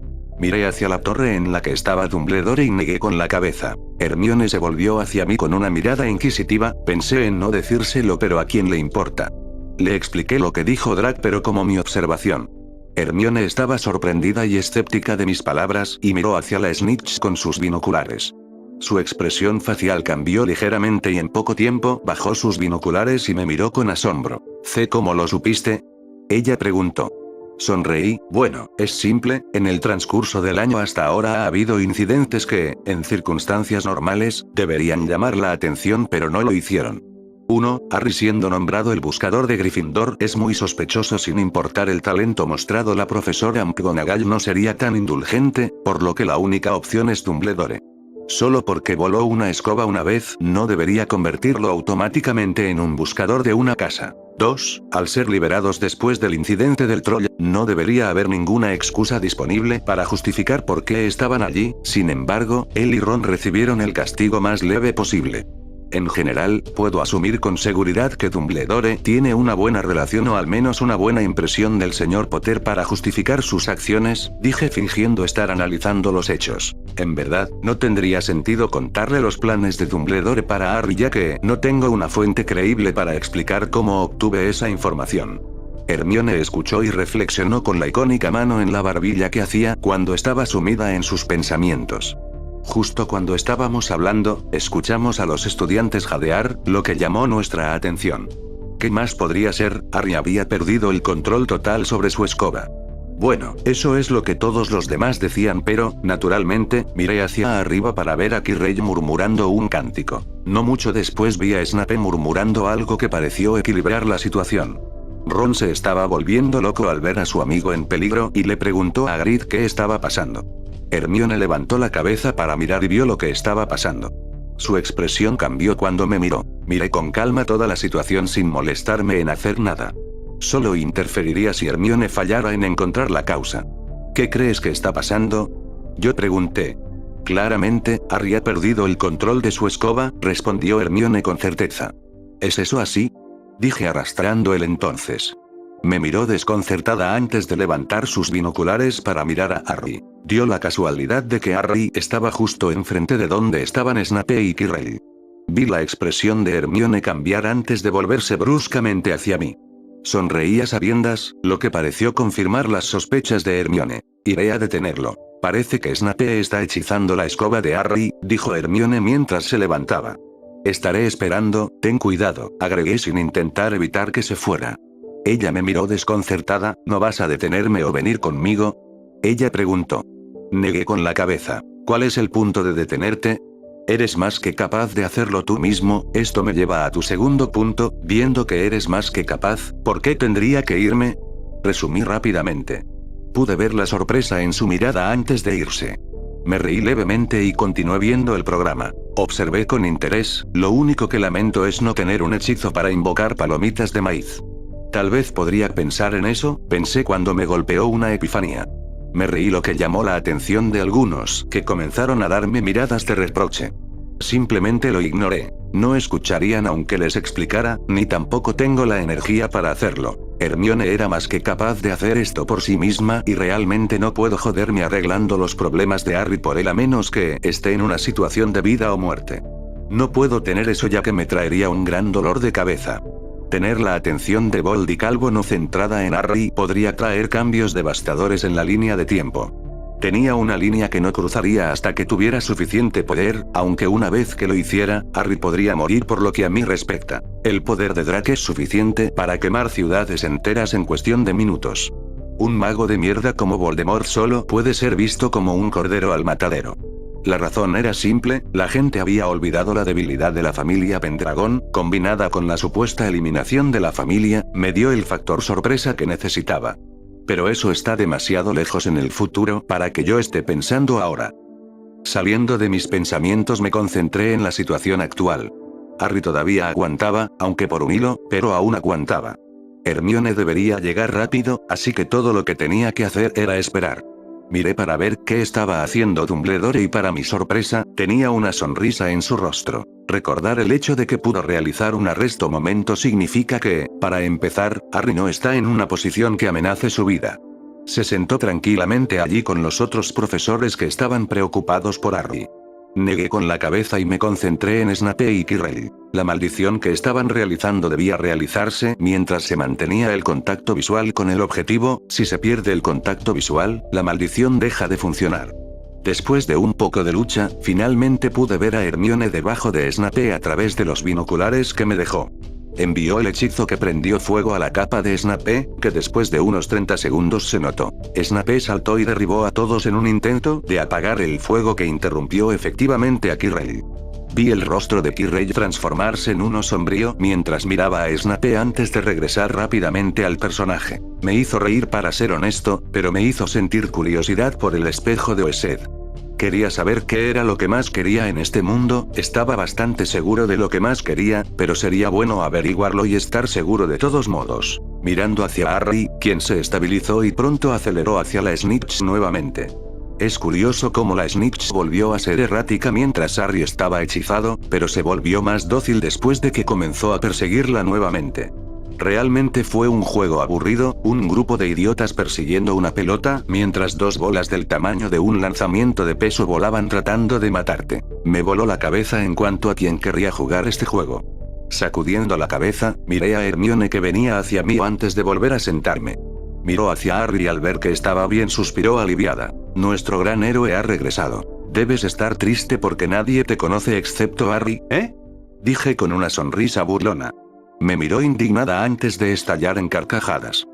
Miré hacia la torre en la que estaba Dumbledore y negué con la cabeza. Hermione se volvió hacia mí con una mirada inquisitiva, pensé en no decírselo pero ¿a quién le importa? Le expliqué lo que dijo Draco pero como mi observación. Hermione estaba sorprendida y escéptica de mis palabras y miró hacia la Snitch con sus binoculares. Su expresión facial cambió ligeramente y en poco tiempo bajó sus binoculares y me miró con asombro. ¿Cómo lo supiste? Ella preguntó. Sonreí, bueno, es simple, en el transcurso del año hasta ahora ha habido incidentes que, en circunstancias normales, deberían llamar la atención pero no lo hicieron. 1. Harry siendo nombrado el buscador de Gryffindor es muy sospechoso sin importar el talento mostrado. La profesora McGonagall no sería tan indulgente, por lo que la única opción es Dumbledore. Solo porque voló una escoba una vez no debería convertirlo automáticamente en un buscador de una casa. 2. Al ser liberados después del incidente del troll, no debería haber ninguna excusa disponible para justificar por qué estaban allí, sin embargo, él y Ron recibieron el castigo más leve posible. En general, puedo asumir con seguridad que Dumbledore tiene una buena relación o al menos una buena impresión del señor Potter para justificar sus acciones, dije fingiendo estar analizando los hechos. En verdad, no tendría sentido contarle los planes de Dumbledore para Harry ya que no tengo una fuente creíble para explicar cómo obtuve esa información. Hermione escuchó y reflexionó con la icónica mano en la barbilla que hacía cuando estaba sumida en sus pensamientos. Justo cuando estábamos hablando, escuchamos a los estudiantes jadear, lo que llamó nuestra atención. ¿Qué más podría ser? Harry había perdido el control total sobre su escoba. Bueno, eso es lo que todos los demás decían pero, naturalmente, miré hacia arriba para ver a Quirrell murmurando un cántico. No mucho después vi a Snape murmurando algo que pareció equilibrar la situación. Ron se estaba volviendo loco al ver a su amigo en peligro y le preguntó a Hagrid qué estaba pasando. Hermione levantó la cabeza para mirar y vio lo que estaba pasando. Su expresión cambió cuando me miró. Miré con calma toda la situación sin molestarme en hacer nada. Solo interferiría si Hermione fallara en encontrar la causa. ¿Qué crees que está pasando? Yo pregunté. Claramente, Harry ha perdido el control de su escoba, respondió Hermione con certeza. ¿Es eso así? Dije arrastrando el entonces. Me miró desconcertada antes de levantar sus binoculares para mirar a Harry. Dio la casualidad de que Harry estaba justo enfrente de donde estaban Snape y Quirrell. Vi la expresión de Hermione cambiar antes de volverse bruscamente hacia mí. Sonreí a sabiendas, lo que pareció confirmar las sospechas de Hermione. Iré a detenerlo. Parece que Snape está hechizando la escoba de Harry, dijo Hermione mientras se levantaba. Estaré esperando, ten cuidado, agregué sin intentar evitar que se fuera. Ella me miró desconcertada, ¿no vas a detenerme o venir conmigo? Ella preguntó. Negué con la cabeza. ¿Cuál es el punto de detenerte? Eres más que capaz de hacerlo tú mismo. Esto me lleva a tu segundo punto, viendo que eres más que capaz, ¿por qué tendría que irme? Resumí rápidamente. Pude ver la sorpresa en su mirada antes de irse. Me reí levemente y continué viendo el programa. Observé con interés, lo único que lamento es no tener un hechizo para invocar palomitas de maíz. Tal vez podría pensar en eso, pensé cuando me golpeó una epifanía. Me reí, lo que llamó la atención de algunos, que comenzaron a darme miradas de reproche. Simplemente lo ignoré. No escucharían aunque les explicara, ni tampoco tengo la energía para hacerlo. Hermione era más que capaz de hacer esto por sí misma y realmente no puedo joderme arreglando los problemas de Harry por él a menos que esté en una situación de vida o muerte. No puedo tener eso ya que me traería un gran dolor de cabeza. Tener la atención de Bold y Calvo no centrada en Harry podría traer cambios devastadores en la línea de tiempo. Tenía una línea que no cruzaría hasta que tuviera suficiente poder, aunque una vez que lo hiciera, Harry podría morir por lo que a mí respecta. El poder de Drake es suficiente para quemar ciudades enteras en cuestión de minutos. Un mago de mierda como Voldemort solo puede ser visto como un cordero al matadero. La razón era simple, la gente había olvidado la debilidad de la familia Pendragon, combinada con la supuesta eliminación de la familia, me dio el factor sorpresa que necesitaba. Pero eso está demasiado lejos en el futuro para que yo esté pensando ahora. Saliendo de mis pensamientos me concentré en la situación actual. Harry todavía aguantaba, aunque por un hilo, pero aún aguantaba. Hermione debería llegar rápido, así que todo lo que tenía que hacer era esperar. Miré para ver qué estaba haciendo Dumbledore y para mi sorpresa, tenía una sonrisa en su rostro. Recordar el hecho de que pudo realizar un arresto momento significa que, para empezar, Harry no está en una posición que amenace su vida. Se sentó tranquilamente allí con los otros profesores que estaban preocupados por Harry. Negué con la cabeza y me concentré en Snape y Quirrell. La maldición que estaban realizando debía realizarse mientras se mantenía el contacto visual con el objetivo. Si se pierde el contacto visual, la maldición deja de funcionar. Después de un poco de lucha, finalmente pude ver a Hermione debajo de Snape a través de los binoculares que me dejó. Envió el hechizo que prendió fuego a la capa de Snape, que después de unos 30 segundos se notó. Snape saltó y derribó a todos en un intento de apagar el fuego que interrumpió efectivamente a Quirrell. Vi el rostro de Quirrell transformarse en uno sombrío mientras miraba a Snape antes de regresar rápidamente al personaje. Me hizo reír para ser honesto, pero me hizo sentir curiosidad por el espejo de Oesed. Quería saber qué era lo que más quería en este mundo, estaba bastante seguro de lo que más quería, pero sería bueno averiguarlo y estar seguro de todos modos. Mirando hacia Harry, quien se estabilizó y pronto aceleró hacia la Snitch nuevamente. Es curioso cómo la Snitch volvió a ser errática mientras Harry estaba hechizado, pero se volvió más dócil después de que comenzó a perseguirla nuevamente. Realmente fue un juego aburrido, un grupo de idiotas persiguiendo una pelota, mientras dos bolas del tamaño de un lanzamiento de peso volaban tratando de matarte. Me voló la cabeza en cuanto a quién querría jugar este juego. Sacudiendo la cabeza, miré a Hermione que venía hacia mí antes de volver a sentarme. Miró hacia Harry y al ver que estaba bien suspiró aliviada. Nuestro gran héroe ha regresado. Debes estar triste porque nadie te conoce excepto Harry, ¿eh? Dije con una sonrisa burlona. Me miró indignada antes de estallar en carcajadas.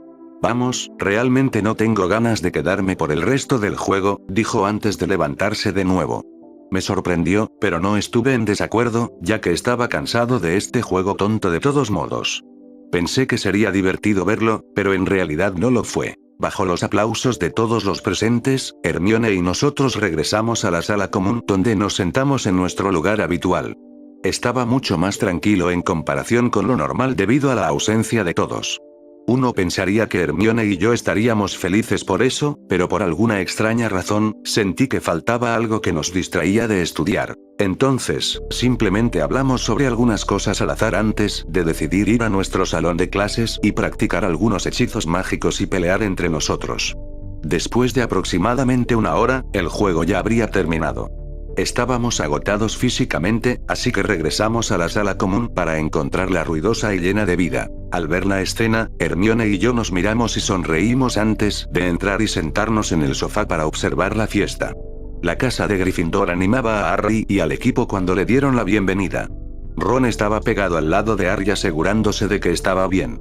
Vamos, realmente no tengo ganas de quedarme por el resto del juego, dijo antes de levantarse de nuevo. Me sorprendió, pero no estuve en desacuerdo, ya que estaba cansado de este juego tonto de todos modos. Pensé que sería divertido verlo, pero en realidad no lo fue. Bajo los aplausos de todos los presentes, Hermione y nosotros regresamos a la sala común donde nos sentamos en nuestro lugar habitual. Estaba mucho más tranquilo en comparación con lo normal debido a la ausencia de todos. Uno pensaría que Hermione y yo estaríamos felices por eso, pero por alguna extraña razón, sentí que faltaba algo que nos distraía de estudiar. Entonces, simplemente hablamos sobre algunas cosas al azar antes de decidir ir a nuestro salón de clases y practicar algunos hechizos mágicos y pelear entre nosotros. Después de aproximadamente una hora, el juego ya habría terminado. Estábamos agotados físicamente, así que regresamos a la sala común para encontrarla ruidosa y llena de vida. Al ver la escena, Hermione y yo nos miramos y sonreímos antes de entrar y sentarnos en el sofá para observar la fiesta. La casa de Gryffindor animaba a Harry y al equipo cuando le dieron la bienvenida. Ron estaba pegado al lado de Harry asegurándose de que estaba bien.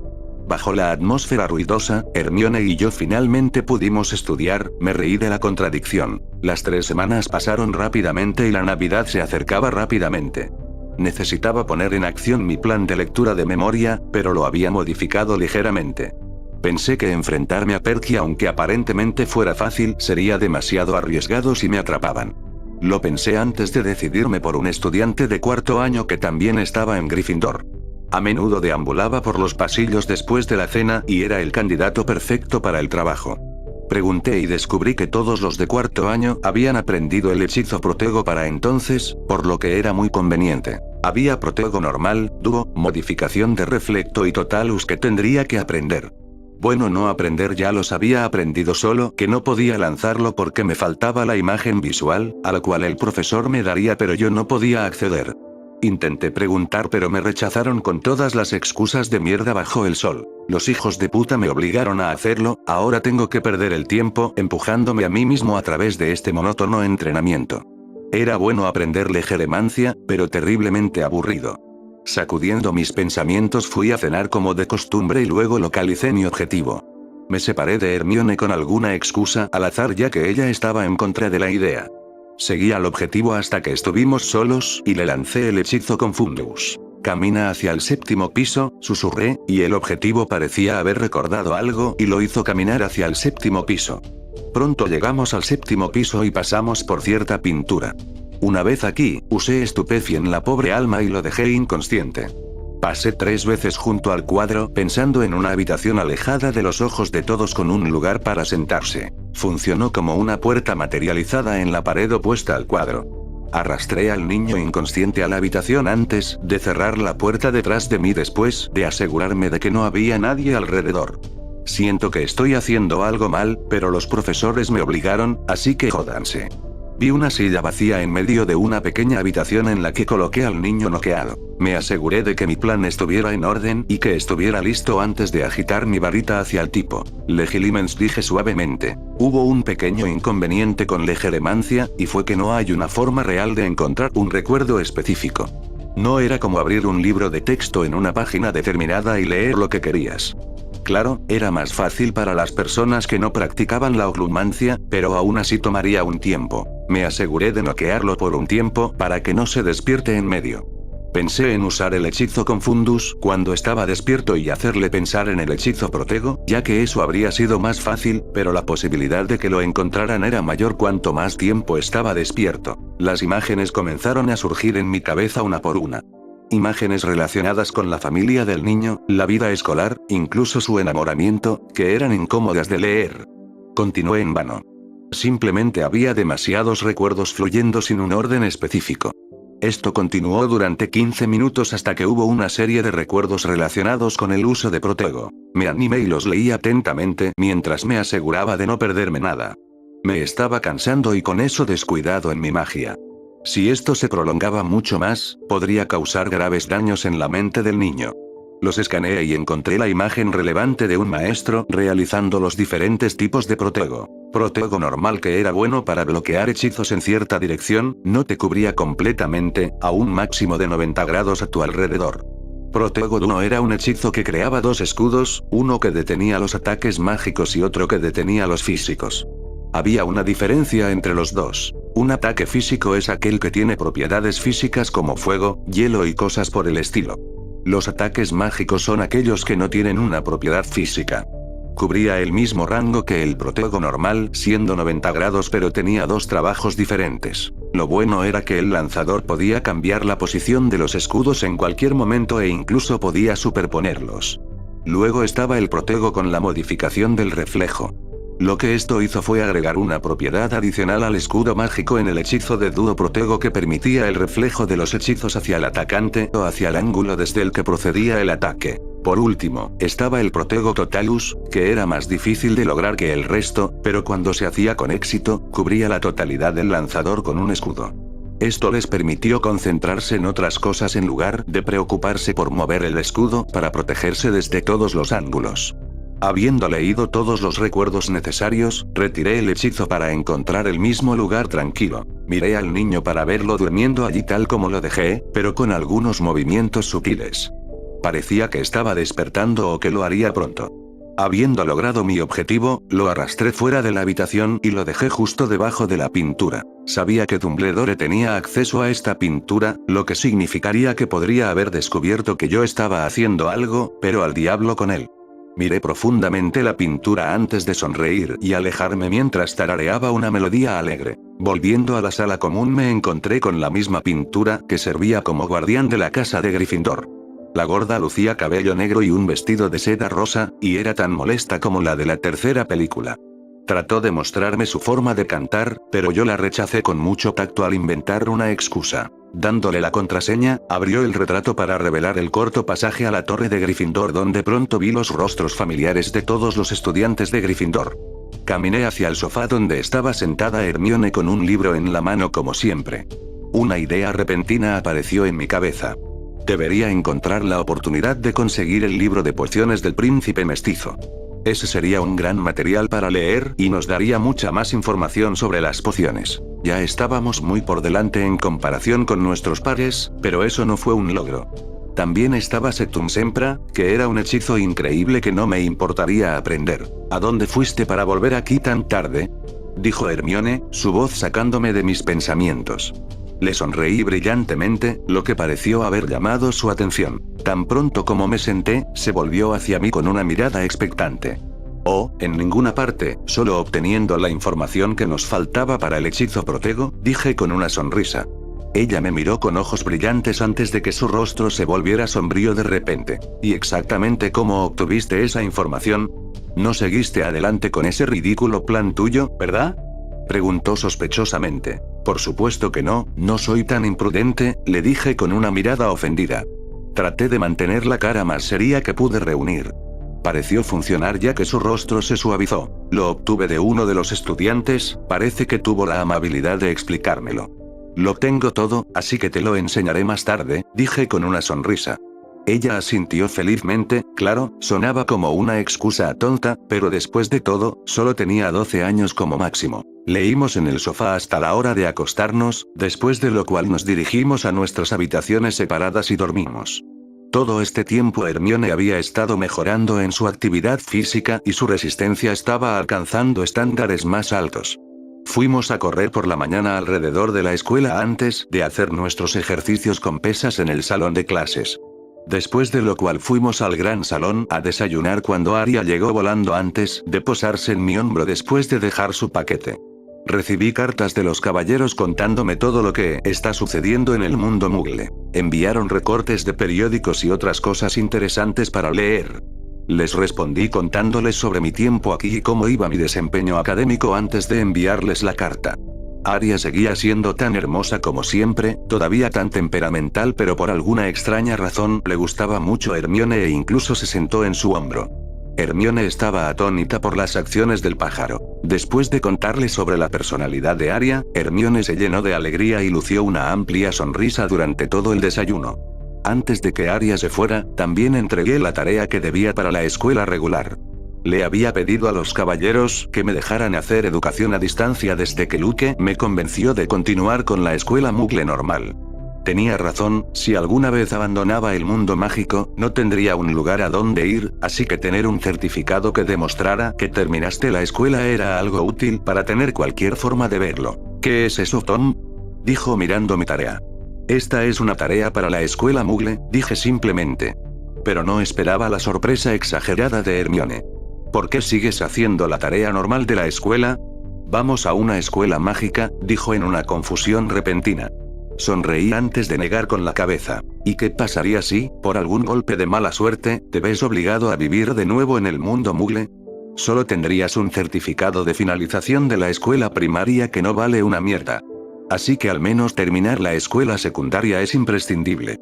Bajo la atmósfera ruidosa, Hermione y yo finalmente pudimos estudiar. Me reí de la contradicción. Las 3 semanas pasaron rápidamente y la Navidad se acercaba rápidamente. Necesitaba poner en acción mi plan de lectura de memoria, pero lo había modificado ligeramente. Pensé que enfrentarme a Perky, aunque aparentemente fuera fácil, sería demasiado arriesgado si me atrapaban. Lo pensé antes de decidirme por un estudiante de 4º año que también estaba en Gryffindor. A menudo deambulaba por los pasillos después de la cena y era el candidato perfecto para el trabajo. Pregunté y descubrí que todos los de 4º año habían aprendido el hechizo Protego para entonces, por lo que era muy conveniente. Había Protego normal, dúo, modificación de reflecto y totalus que tendría que aprender. Bueno, no aprender, ya los había aprendido, solo que no podía lanzarlo porque me faltaba la imagen visual, a la cual el profesor me daría, pero yo no podía acceder. Intenté preguntar pero me rechazaron con todas las excusas de mierda bajo el sol. Los hijos de puta me obligaron a hacerlo, ahora tengo que perder el tiempo empujándome a mí mismo a través de este monótono entrenamiento. Era bueno aprender legeremancia, pero terriblemente aburrido. Sacudiendo mis pensamientos fui a cenar como de costumbre y luego localicé mi objetivo. Me separé de Hermione con alguna excusa al azar ya que ella estaba en contra de la idea. Seguí al objetivo hasta que estuvimos solos y le lancé el hechizo Confundus. Camina hacia el 7º piso, susurré, y el objetivo parecía haber recordado algo y lo hizo caminar hacia el 7º piso. Pronto llegamos al 7º piso y pasamos por cierta pintura. Una vez aquí, usé Estupefy en la pobre alma y lo dejé inconsciente. Pasé 3 veces junto al cuadro pensando en una habitación alejada de los ojos de todos con un lugar para sentarse. Funcionó como una puerta materializada en la pared opuesta al cuadro. Arrastré al niño inconsciente a la habitación antes de cerrar la puerta detrás de mí después de asegurarme de que no había nadie alrededor. Siento que estoy haciendo algo mal, pero los profesores me obligaron, así que jódanse. Vi una silla vacía en medio de una pequeña habitación en la que coloqué al niño noqueado. Me aseguré de que mi plan estuviera en orden y que estuviera listo antes de agitar mi varita hacia el tipo. Legilimens, dije suavemente. Hubo un pequeño inconveniente con legeremancia, y fue que no hay una forma real de encontrar un recuerdo específico. No era como abrir un libro de texto en una página determinada y leer lo que querías. Claro, era más fácil para las personas que no practicaban la oclumancia, pero aún así tomaría un tiempo. Me aseguré de noquearlo por un tiempo para que no se despierte en medio. Pensé en usar el hechizo Confundus cuando estaba despierto y hacerle pensar en el hechizo Protego, ya que eso habría sido más fácil, pero la posibilidad de que lo encontraran era mayor cuanto más tiempo estaba despierto. Las imágenes comenzaron a surgir en mi cabeza una por una. Imágenes relacionadas con la familia del niño, la vida escolar, incluso su enamoramiento, que eran incómodas de leer. Continué en vano. Simplemente había demasiados recuerdos fluyendo sin un orden específico. Esto continuó durante 15 minutos hasta que hubo una serie de recuerdos relacionados con el uso de Protego. Me animé y los leí atentamente mientras me aseguraba de no perderme nada. Me estaba cansando y con eso descuidado en mi magia. Si esto se prolongaba mucho más, podría causar graves daños en la mente del niño. Los escaneé y encontré la imagen relevante de un maestro realizando los diferentes tipos de Protego. Protego normal, que era bueno para bloquear hechizos en cierta dirección, no te cubría completamente, a un máximo de 90 grados a tu alrededor. Protego Duo era un hechizo que creaba 2 escudos, uno que detenía los ataques mágicos y otro que detenía los físicos. Había una diferencia entre los dos. Un ataque físico es aquel que tiene propiedades físicas como fuego, hielo y cosas por el estilo. Los ataques mágicos son aquellos que no tienen una propiedad física. Cubría el mismo rango que el Protego normal, siendo 90 grados, pero tenía 2 trabajos diferentes. Lo bueno era que el lanzador podía cambiar la posición de los escudos en cualquier momento e incluso podía superponerlos. Luego estaba el Protego con la modificación del reflejo. Lo que esto hizo fue agregar una propiedad adicional al escudo mágico en el hechizo de Duo Protego que permitía el reflejo de los hechizos hacia el atacante o hacia el ángulo desde el que procedía el ataque. Por último, estaba el Protego Totalus, que era más difícil de lograr que el resto, pero cuando se hacía con éxito, cubría la totalidad del lanzador con un escudo. Esto les permitió concentrarse en otras cosas en lugar de preocuparse por mover el escudo para protegerse desde todos los ángulos. Habiendo leído todos los recuerdos necesarios, retiré el hechizo para encontrar el mismo lugar tranquilo. Miré al niño para verlo durmiendo allí tal como lo dejé, pero con algunos movimientos sutiles. Parecía que estaba despertando o que lo haría pronto. Habiendo logrado mi objetivo, lo arrastré fuera de la habitación y lo dejé justo debajo de la pintura. Sabía que Dumbledore tenía acceso a esta pintura, lo que significaría que podría haber descubierto que yo estaba haciendo algo, pero al diablo con él. Miré profundamente la pintura antes de sonreír y alejarme mientras tarareaba una melodía alegre. Volviendo a la sala común me encontré con la misma pintura que servía como guardián de la casa de Gryffindor. La gorda lucía cabello negro y un vestido de seda rosa, y era tan molesta como la de la tercera película. Trató de mostrarme su forma de cantar, pero yo la rechacé con mucho tacto al inventar una excusa. Dándole la contraseña, abrió el retrato para revelar el corto pasaje a la torre de Gryffindor, donde pronto vi los rostros familiares de todos los estudiantes de Gryffindor. Caminé hacia el sofá donde estaba sentada Hermione con un libro en la mano como siempre. Una idea repentina apareció en mi cabeza. Debería encontrar la oportunidad de conseguir el libro de pociones del príncipe mestizo. Ese sería un gran material para leer y nos daría mucha más información sobre las pociones. Ya estábamos muy por delante en comparación con nuestros pares, pero eso no fue un logro. También estaba Sectum Sempra, que era un hechizo increíble que no me importaría aprender. ¿A dónde fuiste para volver aquí tan tarde?, dijo Hermione, su voz sacándome de mis pensamientos. Le sonreí brillantemente, lo que pareció haber llamado su atención. Tan pronto como me senté, se volvió hacia mí con una mirada expectante. Oh, en ninguna parte, solo obteniendo la información que nos faltaba para el hechizo protego, dije con una sonrisa. Ella me miró con ojos brillantes antes de que su rostro se volviera sombrío de repente. ¿Y exactamente cómo obtuviste esa información? No seguiste adelante con ese ridículo plan tuyo, ¿verdad?, preguntó sospechosamente. Por supuesto que no, no soy tan imprudente, le dije con una mirada ofendida. Traté de mantener la cara más seria que pude reunir. Pareció funcionar ya que su rostro se suavizó. Lo obtuve de uno de los estudiantes, parece que tuvo la amabilidad de explicármelo. Lo tengo todo, así que te lo enseñaré más tarde, dije con una sonrisa. Ella asintió felizmente, claro, sonaba como una excusa tonta, pero después de todo, solo tenía 12 años como máximo. Leímos en el sofá hasta la hora de acostarnos, después de lo cual nos dirigimos a nuestras habitaciones separadas y dormimos. Todo este tiempo Hermione había estado mejorando en su actividad física y su resistencia estaba alcanzando estándares más altos. Fuimos a correr por la mañana alrededor de la escuela antes de hacer nuestros ejercicios con pesas en el salón de clases. Después de lo cual fuimos al gran salón a desayunar cuando Aria llegó volando antes de posarse en mi hombro después de dejar su paquete. Recibí cartas de los caballeros contándome todo lo que está sucediendo en el mundo Muggle. Enviaron recortes de periódicos y otras cosas interesantes para leer. Les respondí contándoles sobre mi tiempo aquí y cómo iba mi desempeño académico antes de enviarles la carta. Aria seguía siendo tan hermosa como siempre, todavía tan temperamental, pero por alguna extraña razón le gustaba mucho a Hermione e incluso se sentó en su hombro. Hermione estaba atónita por las acciones del pájaro. Después de contarle sobre la personalidad de Aria, Hermione se llenó de alegría y lució una amplia sonrisa durante todo el desayuno. Antes de que Aria se fuera, también entregué la tarea que debía para la escuela regular. Le había pedido a los caballeros que me dejaran hacer educación a distancia desde que Luke me convenció de continuar con la escuela Muggle normal. Tenía razón, si alguna vez abandonaba el mundo mágico, no tendría un lugar a donde ir, así que tener un certificado que demostrara que terminaste la escuela era algo útil para tener cualquier forma de verlo. ¿Qué es eso, Tom?, dijo mirando mi tarea. Esta es una tarea para la escuela Muggle, dije simplemente. Pero no esperaba la sorpresa exagerada de Hermione. ¿Por qué sigues haciendo la tarea normal de la escuela? Vamos a una escuela mágica, dijo en una confusión repentina. Sonreí antes de negar con la cabeza. ¿Y qué pasaría si, por algún golpe de mala suerte, te ves obligado a vivir de nuevo en el mundo Muggle? Solo tendrías un certificado de finalización de la escuela primaria que no vale una mierda. Así que al menos terminar la escuela secundaria es imprescindible.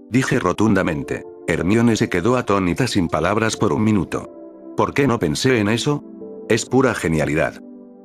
Dije rotundamente. Hermione se quedó atónita sin palabras por un minuto. ¿Por qué no pensé en eso? Es pura genialidad.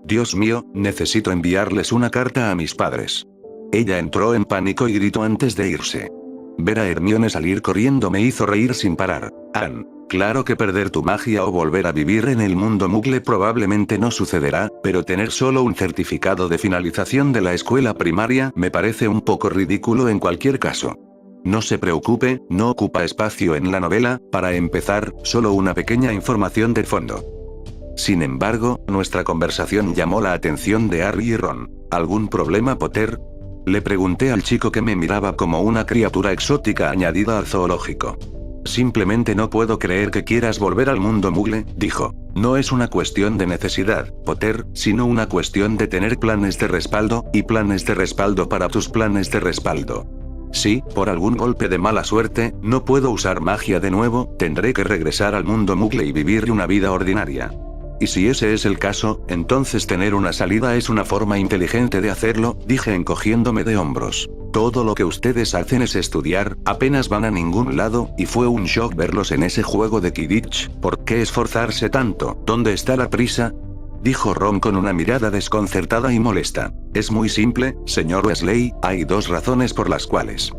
Dios mío, necesito enviarles una carta a mis padres. Ella entró en pánico y gritó antes de irse. Ver a Hermione salir corriendo me hizo reír sin parar. Anne, claro que perder tu magia o volver a vivir en el mundo Muggle probablemente no sucederá, pero tener solo un certificado de finalización de la escuela primaria me parece un poco ridículo en cualquier caso. No se preocupe, no ocupa espacio en la novela, para empezar, solo una pequeña información de fondo. Sin embargo, nuestra conversación llamó la atención de Harry y Ron. ¿Algún problema, Potter?, le pregunté al chico que me miraba como una criatura exótica añadida al zoológico. Simplemente no puedo creer que quieras volver al mundo Muggle, dijo. No es una cuestión de necesidad, Potter, sino una cuestión de tener planes de respaldo, y planes de respaldo para tus planes de respaldo. Si, por algún golpe de mala suerte, no puedo usar magia de nuevo, tendré que regresar al mundo Muggle y vivir una vida ordinaria. Y si ese es el caso, entonces tener una salida es una forma inteligente de hacerlo, dije encogiéndome de hombros. Todo lo que ustedes hacen es estudiar, apenas van a ningún lado, y fue un shock verlos en ese juego de Quidditch. ¿Por qué esforzarse tanto? ¿Dónde está la prisa? dijo Ron con una mirada desconcertada y molesta. Es muy simple, señor Weasley, hay dos razones por las cuales.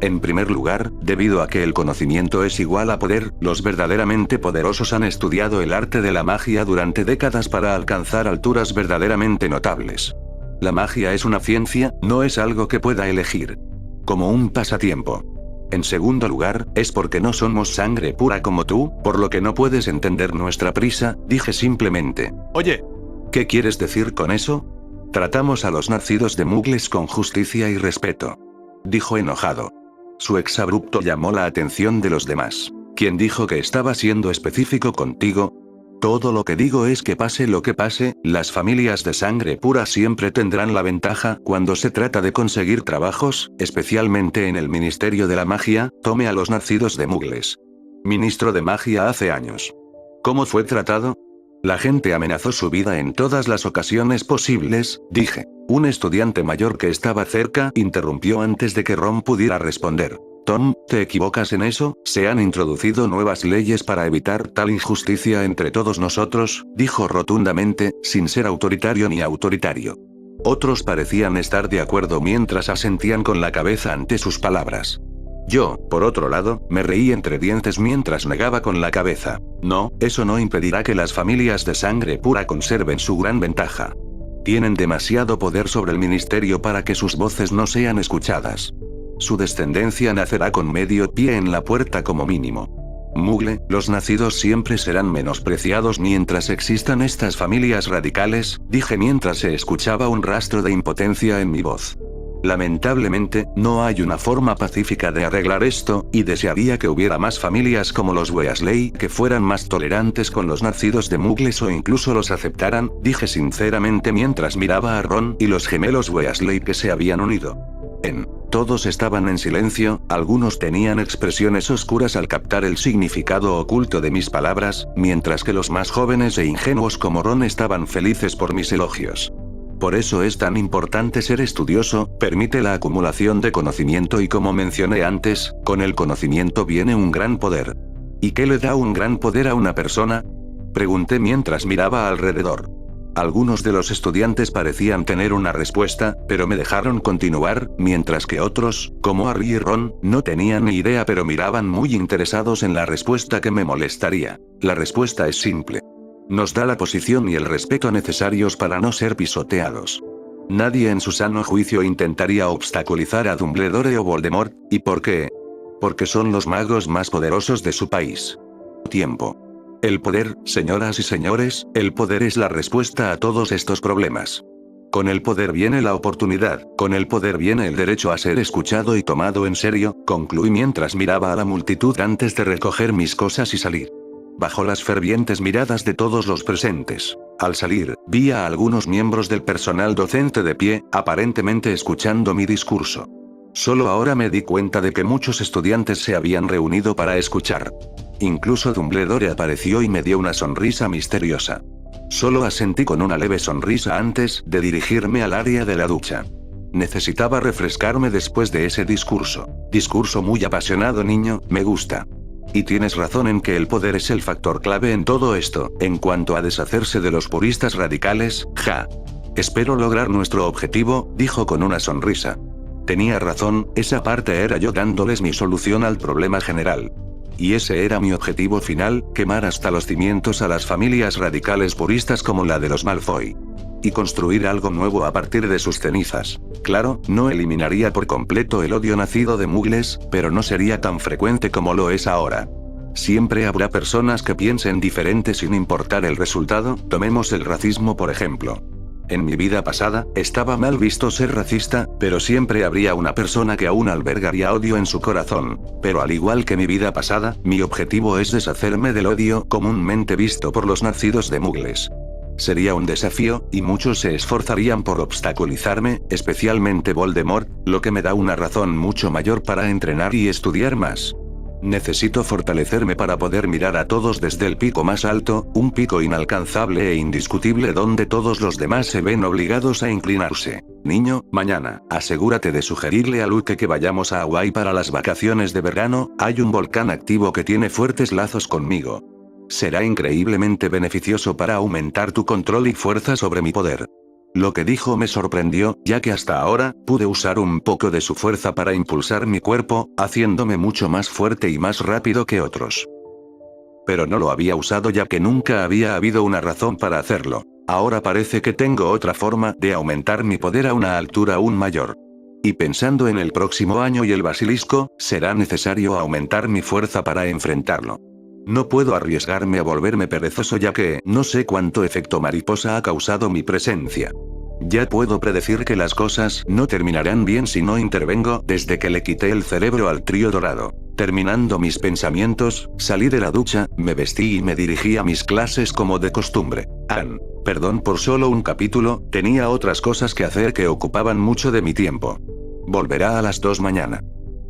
En primer lugar, debido a que el conocimiento es igual a poder, los verdaderamente poderosos han estudiado el arte de la magia durante décadas para alcanzar alturas verdaderamente notables. La magia es una ciencia, no es algo que pueda elegir. Como un pasatiempo. En segundo lugar, es porque no somos sangre pura como tú, por lo que no puedes entender nuestra prisa, dije simplemente. Oye, ¿qué quieres decir con eso? Tratamos a los nacidos de Muggles con justicia y respeto. Dijo enojado. Su exabrupto llamó la atención de los demás. ¿Quién dijo que estaba siendo específico contigo? Todo lo que digo es que pase lo que pase, las familias de sangre pura siempre tendrán la ventaja cuando se trata de conseguir trabajos, especialmente en el Ministerio de la Magia, tome a los nacidos de Muggles. Ministro de Magia hace años. ¿Cómo fue tratado? La gente amenazó su vida en todas las ocasiones posibles, dije. Un estudiante mayor que estaba cerca interrumpió antes de que Ron pudiera responder. Tom, te equivocas en eso, se han introducido nuevas leyes para evitar tal injusticia entre todos nosotros, dijo rotundamente, sin ser autoritario ni autoritario. Otros parecían estar de acuerdo mientras asentían con la cabeza ante sus palabras. Yo, por otro lado, me reí entre dientes mientras negaba con la cabeza. No, eso no impedirá que las familias de sangre pura conserven su gran ventaja. Tienen demasiado poder sobre el ministerio para que sus voces no sean escuchadas. Su descendencia nacerá con medio pie en la puerta como mínimo. Muggle, los nacidos siempre serán menospreciados mientras existan estas familias radicales, dije mientras se escuchaba un rastro de impotencia en mi voz. Lamentablemente, no hay una forma pacífica de arreglar esto, y desearía que hubiera más familias como los Weasley que fueran más tolerantes con los nacidos de Muggles o incluso los aceptaran, dije sinceramente mientras miraba a Ron y los gemelos Weasley que se habían unido. Todos estaban en silencio, algunos tenían expresiones oscuras al captar el significado oculto de mis palabras, mientras que los más jóvenes e ingenuos como Ron estaban felices por mis elogios. Por eso es tan importante ser estudioso, permite la acumulación de conocimiento y como mencioné antes, con el conocimiento viene un gran poder. ¿Y qué le da un gran poder a una persona? Pregunté mientras miraba alrededor. Algunos de los estudiantes parecían tener una respuesta, pero me dejaron continuar, mientras que otros, como Harry y Ron, no tenían ni idea pero miraban muy interesados en la respuesta que me molestaría. La respuesta es simple. Nos da la posición y el respeto necesarios para no ser pisoteados. Nadie en su sano juicio intentaría obstaculizar a Dumbledore o Voldemort, ¿y por qué? Porque son los magos más poderosos de su país. Tiempo. El poder, señoras y señores, el poder es la respuesta a todos estos problemas. Con el poder viene la oportunidad, con el poder viene el derecho a ser escuchado y tomado en serio, concluí mientras miraba a la multitud antes de recoger mis cosas y salir. Bajo las fervientes miradas de todos los presentes. Al salir, vi a algunos miembros del personal docente de pie, aparentemente escuchando mi discurso. Solo ahora me di cuenta de que muchos estudiantes se habían reunido para escuchar. Incluso Dumbledore apareció y me dio una sonrisa misteriosa. Solo asentí con una leve sonrisa antes de dirigirme al área de la ducha. Necesitaba refrescarme después de ese discurso. Discurso muy apasionado, niño, me gusta. Y tienes razón en que el poder es el factor clave en todo esto, en cuanto a deshacerse de los puristas radicales, ja. Espero lograr nuestro objetivo, dijo con una sonrisa. Tenía razón, esa parte era yo dándoles mi solución al problema general. Y ese era mi objetivo final, quemar hasta los cimientos a las familias radicales puristas como la de los Malfoy. Y construir algo nuevo a partir de sus cenizas. Claro, no eliminaría por completo el odio nacido de Muggles, pero no sería tan frecuente como lo es ahora. Siempre habrá personas que piensen diferente sin importar el resultado, tomemos el racismo por ejemplo. En mi vida pasada, estaba mal visto ser racista, pero siempre habría una persona que aún albergaría odio en su corazón. Pero al igual que mi vida pasada, mi objetivo es deshacerme del odio comúnmente visto por los nacidos de Muggles. Sería un desafío, y muchos se esforzarían por obstaculizarme, especialmente Voldemort, lo que me da una razón mucho mayor para entrenar y estudiar más. Necesito fortalecerme para poder mirar a todos desde el pico más alto, un pico inalcanzable e indiscutible donde todos los demás se ven obligados a inclinarse. Niño, mañana, asegúrate de sugerirle a Luke que vayamos a Hawái para las vacaciones de verano, hay un volcán activo que tiene fuertes lazos conmigo. será increíblemente beneficioso para aumentar tu control y fuerza sobre mi poder. Lo que dijo me sorprendió, ya que hasta ahora, pude usar un poco de su fuerza para impulsar mi cuerpo, haciéndome mucho más fuerte y más rápido que otros. Pero no lo había usado ya que nunca había habido una razón para hacerlo. Ahora parece que tengo otra forma de aumentar mi poder a una altura aún mayor. Y pensando en el próximo año y el basilisco, será necesario aumentar mi fuerza para enfrentarlo. No puedo arriesgarme a volverme perezoso ya que no sé cuánto efecto mariposa ha causado mi presencia. Ya puedo predecir que las cosas no terminarán bien si no intervengo desde que le quité el cerebro al trío dorado. Terminando mis pensamientos, salí de la ducha, me vestí y me dirigí a mis clases como de costumbre. Perdón por solo un capítulo, tenía otras cosas que hacer que ocupaban mucho de mi tiempo. Volverá a las 2 mañana.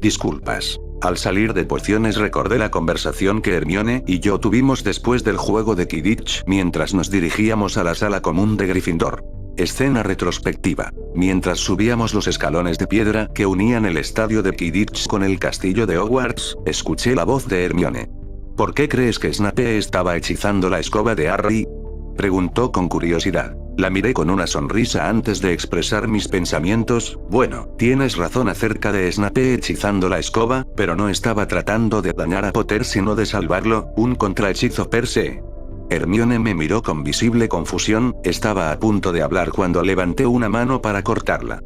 Disculpas. Al salir de pociones recordé la conversación que Hermione y yo tuvimos después del juego de Quidditch mientras nos dirigíamos a la sala común de Gryffindor. Escena retrospectiva. Mientras subíamos los escalones de piedra que unían el estadio de Quidditch con el castillo de Hogwarts, escuché la voz de Hermione. ¿Por qué crees que Snape estaba hechizando la escoba de Harry?, preguntó con curiosidad. La miré con una sonrisa antes de expresar mis pensamientos. Bueno, tienes razón acerca de Snape hechizando la escoba, pero no estaba tratando de dañar a Potter sino de salvarlo, un contrahechizo per se. Hermione me miró con visible confusión, estaba a punto de hablar cuando levanté una mano para cortarla.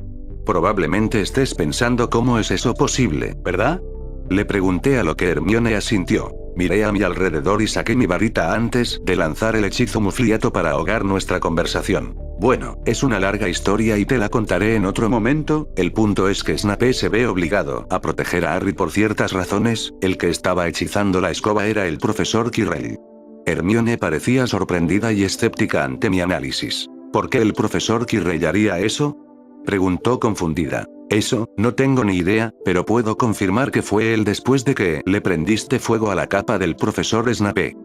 Probablemente estés pensando cómo es eso posible, ¿verdad? Le pregunté a lo que Hermione asintió. Miré a mi alrededor y saqué mi varita antes de lanzar el hechizo Mufliato para ahogar nuestra conversación. Bueno, es una larga historia y te la contaré en otro momento. El punto es que Snape se ve obligado a proteger a Harry por ciertas razones. El que estaba hechizando la escoba era el profesor Quirrell. Hermione parecía sorprendida y escéptica ante mi análisis. ¿Por qué el profesor Quirrell haría eso?, preguntó confundida. Eso, no tengo ni idea, pero puedo confirmar que fue él después de que le prendiste fuego a la capa del profesor Snape.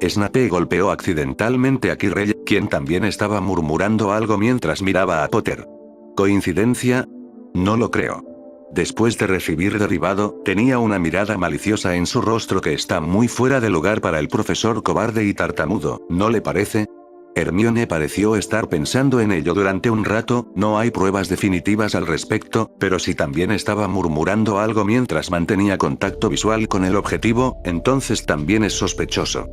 Snape golpeó accidentalmente a Quirrell, quien también estaba murmurando algo mientras miraba a Potter. ¿Coincidencia? No lo creo. Después de recibir derribado, tenía una mirada maliciosa en su rostro que está muy fuera de lugar para el profesor cobarde y tartamudo, ¿no le parece? Hermione pareció estar pensando en ello durante un rato. No hay pruebas definitivas al respecto, pero si también estaba murmurando algo mientras mantenía contacto visual con el objetivo, entonces también es sospechoso.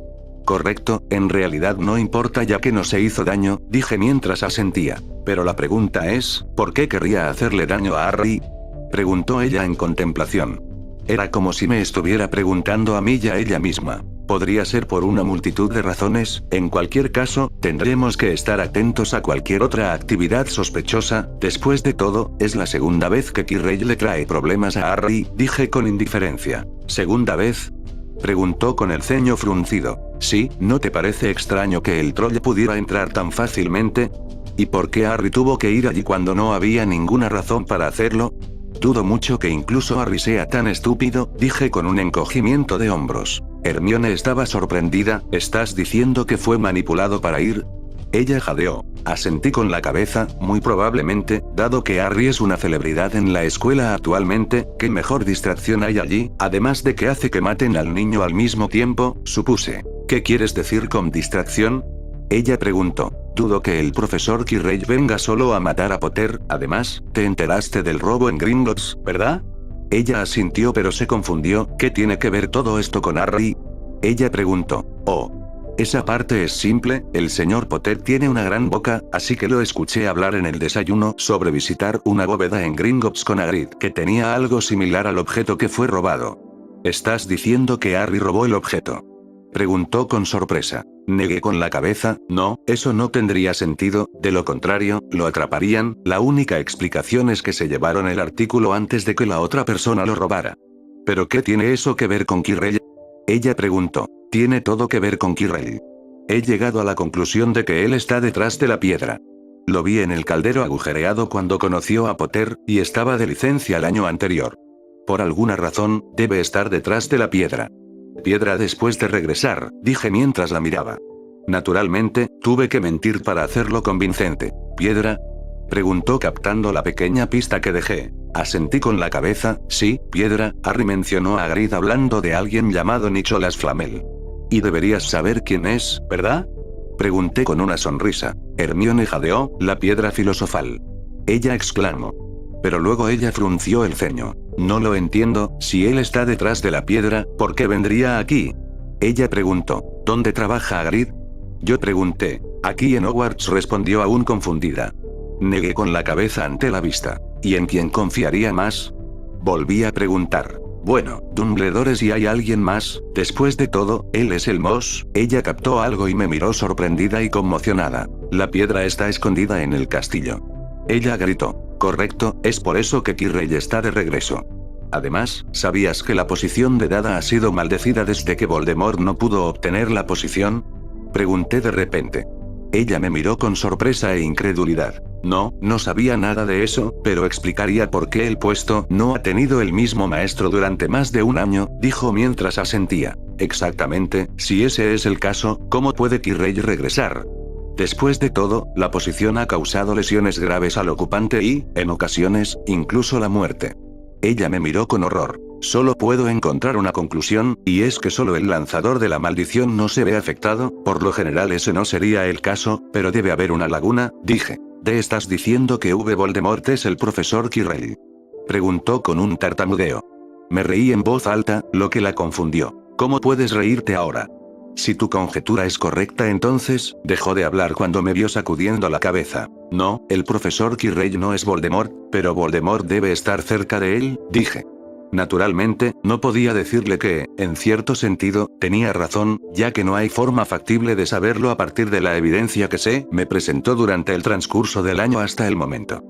Correcto, en realidad no importa ya que no se hizo daño, dije mientras asentía. Pero la pregunta es, ¿por qué querría hacerle daño a Harry?, preguntó ella en contemplación. Era como si me estuviera preguntando a mí y a ella misma. Podría ser por una multitud de razones. En cualquier caso, tendremos que estar atentos a cualquier otra actividad sospechosa. Después de todo, es la segunda vez que Quirrell le trae problemas a Harry, dije con indiferencia. ¿Segunda vez?, preguntó con el ceño fruncido. Sí, ¿no te parece extraño que el troll pudiera entrar tan fácilmente? ¿Y por qué Harry tuvo que ir allí cuando no había ninguna razón para hacerlo? Dudo mucho que incluso Harry sea tan estúpido, dije con un encogimiento de hombros. Hermione estaba sorprendida. ¿Estás diciendo que fue manipulado para ir? Ella jadeó. Asentí con la cabeza. Muy probablemente, dado que Harry es una celebridad en la escuela actualmente, ¿qué mejor distracción hay allí? Además de que hace que maten al niño al mismo tiempo, supuse. ¿Qué quieres decir con distracción?, ella preguntó. Dudo que el profesor Quirrell venga solo a matar a Potter. Además, te enteraste del robo en Gringotts, ¿verdad? Ella asintió pero se confundió. ¿Qué tiene que ver todo esto con Harry?, ella preguntó. Oh. Esa parte es simple, el señor Potter tiene una gran boca, así que lo escuché hablar en el desayuno sobre visitar una bóveda en Gringotts con Hagrid que tenía algo similar al objeto que fue robado. ¿Estás diciendo que Harry robó el objeto?, preguntó con sorpresa. Negué con la cabeza. No, eso no tendría sentido, de lo contrario, lo atraparían. La única explicación es que se llevaron el artículo antes de que la otra persona lo robara. ¿Pero qué tiene eso que ver con Quirrell?, ella preguntó. Tiene todo que ver con Quirrell. He llegado a la conclusión de que él está detrás de la piedra. Lo vi en el caldero agujereado cuando conoció a Potter, y estaba de licencia el año anterior. Por alguna razón, debe estar detrás de la piedra. Piedra después de regresar, dije mientras la miraba. Naturalmente, tuve que mentir para hacerlo convincente. ¿Piedra?, preguntó captando la pequeña pista que dejé. Asentí con la cabeza. Sí, piedra. Harry mencionó a Hagrid hablando de alguien llamado Nicholas Flamel. Y deberías saber quién es, ¿verdad? Pregunté con una sonrisa. Hermione jadeó, la piedra filosofal. Ella exclamó. Pero luego ella frunció el ceño. No lo entiendo, si él está detrás de la piedra, ¿por qué vendría aquí? Ella preguntó. ¿Dónde trabaja Hagrid? Yo pregunté. Aquí en Hogwarts, respondió aún confundida. Negué con la cabeza ante la vista. ¿Y en quién confiaría más? Volví a preguntar. Bueno, Dumbledore, si hay alguien más, después de todo, él es el Moss. Ella captó algo y me miró sorprendida y conmocionada. La piedra está escondida en el castillo. Ella gritó. Correcto, es por eso que Quirrell está de regreso. Además, ¿sabías que la posición de Dada ha sido maldecida desde que Voldemort no pudo obtener la posición? Pregunté de repente. Ella me miró con sorpresa e incredulidad. No, no sabía nada de eso, pero explicaría por qué el puesto no ha tenido el mismo maestro durante más de un año, dijo mientras asentía. Exactamente, si ese es el caso, ¿cómo puede Quirrell regresar? Después de todo, la posición ha causado lesiones graves al ocupante y, en ocasiones, incluso la muerte. Ella me miró con horror. Solo puedo encontrar una conclusión, y es que solo el lanzador de la maldición no se ve afectado, por lo general ese no sería el caso, pero debe haber una laguna, dije. ¿De estás diciendo que Voldemort es el profesor Quirrell? Preguntó con un tartamudeo. Me reí en voz alta, lo que la confundió. ¿Cómo puedes reírte ahora? Si tu conjetura es correcta, entonces, dejó de hablar cuando me vio sacudiendo la cabeza. No, el profesor Quirrell no es Voldemort, pero Voldemort debe estar cerca de él, dije. Naturalmente, no podía decirle que, en cierto sentido, tenía razón, ya que no hay forma factible de saberlo a partir de la evidencia que se me presentó durante el transcurso del año hasta el momento.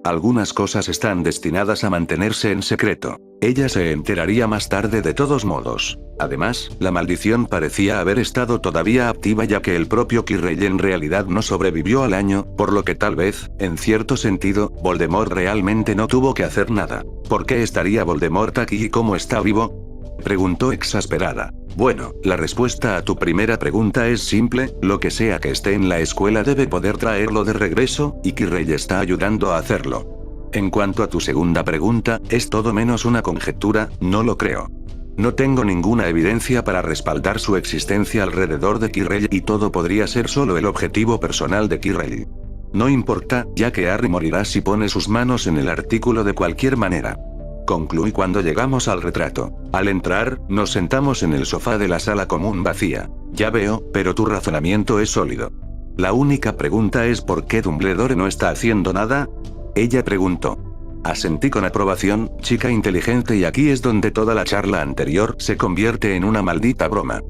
Algunas cosas están destinadas a mantenerse en secreto. Ella se enteraría más tarde de todos modos. Además, la maldición parecía haber estado todavía activa ya que el propio Quirrell en realidad no sobrevivió al año, por lo que tal vez, en cierto sentido, Voldemort realmente no tuvo que hacer nada. ¿Por qué estaría Voldemort aquí y cómo está vivo? Preguntó exasperada. Bueno, la respuesta a tu primera pregunta es simple, lo que sea que esté en la escuela debe poder traerlo de regreso, y Quirrell está ayudando a hacerlo. En cuanto a tu segunda pregunta, es todo menos una conjetura, no lo creo. No tengo ninguna evidencia para respaldar su existencia alrededor de Quirrell y todo podría ser solo el objetivo personal de Quirrell. No importa, ya que Harry morirá si pone sus manos en el artículo de cualquier manera. Concluí cuando llegamos al retrato. Al entrar, nos sentamos en el sofá de la sala común vacía. Ya veo, pero tu razonamiento es sólido. La única pregunta es ¿por qué Dumbledore no está haciendo nada? Ella preguntó. Asentí con aprobación, chica inteligente, y aquí es donde toda la charla anterior se convierte en una maldita broma.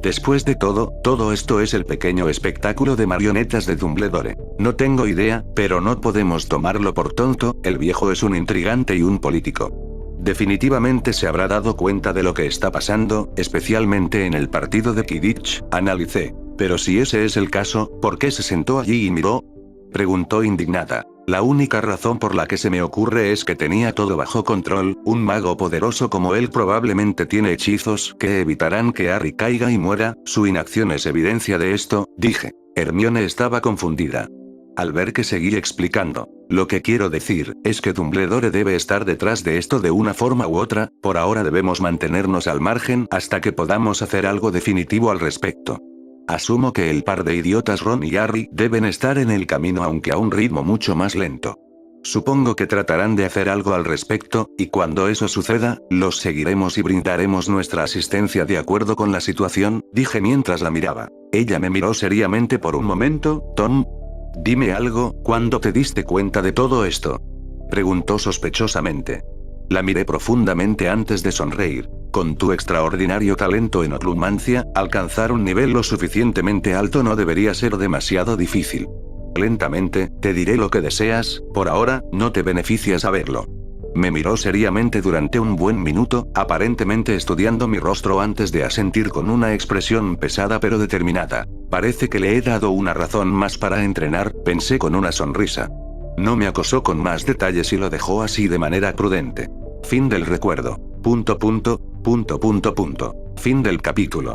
Después de todo esto es el pequeño espectáculo de marionetas de Dumbledore. No tengo idea, pero no podemos tomarlo por tonto, el viejo es un intrigante y un político. Definitivamente se habrá dado cuenta de lo que está pasando, especialmente en el partido de Quidditch, analicé. Pero si ese es el caso, ¿por qué se sentó allí y miró? Preguntó indignada. La única razón por la que se me ocurre es que tenía todo bajo control, un mago poderoso como él probablemente tiene hechizos que evitarán que Harry caiga y muera, su inacción es evidencia de esto, dije. Hermione estaba confundida. Al ver que seguí explicando. Lo que quiero decir, es que Dumbledore debe estar detrás de esto de una forma u otra, por ahora debemos mantenernos al margen hasta que podamos hacer algo definitivo al respecto. Asumo que el par de idiotas Ron y Harry deben estar en el camino aunque a un ritmo mucho más lento. Supongo que tratarán de hacer algo al respecto, y cuando eso suceda, los seguiremos y brindaremos nuestra asistencia de acuerdo con la situación, dije mientras la miraba. Ella me miró seriamente por un momento. Tom, dime algo, ¿cuándo te diste cuenta de todo esto? Preguntó sospechosamente. La miré profundamente antes de sonreír. Con tu extraordinario talento en oclumancia, alcanzar un nivel lo suficientemente alto no debería ser demasiado difícil. Lentamente, te diré lo que deseas, por ahora, no te beneficia saberlo. Me miró seriamente durante un buen minuto, aparentemente estudiando mi rostro antes de asentir con una expresión pesada pero determinada. Parece que le he dado una razón más para entrenar, pensé con una sonrisa. No me acosó con más detalles y lo dejó así de manera prudente. Fin del recuerdo. Fin del capítulo.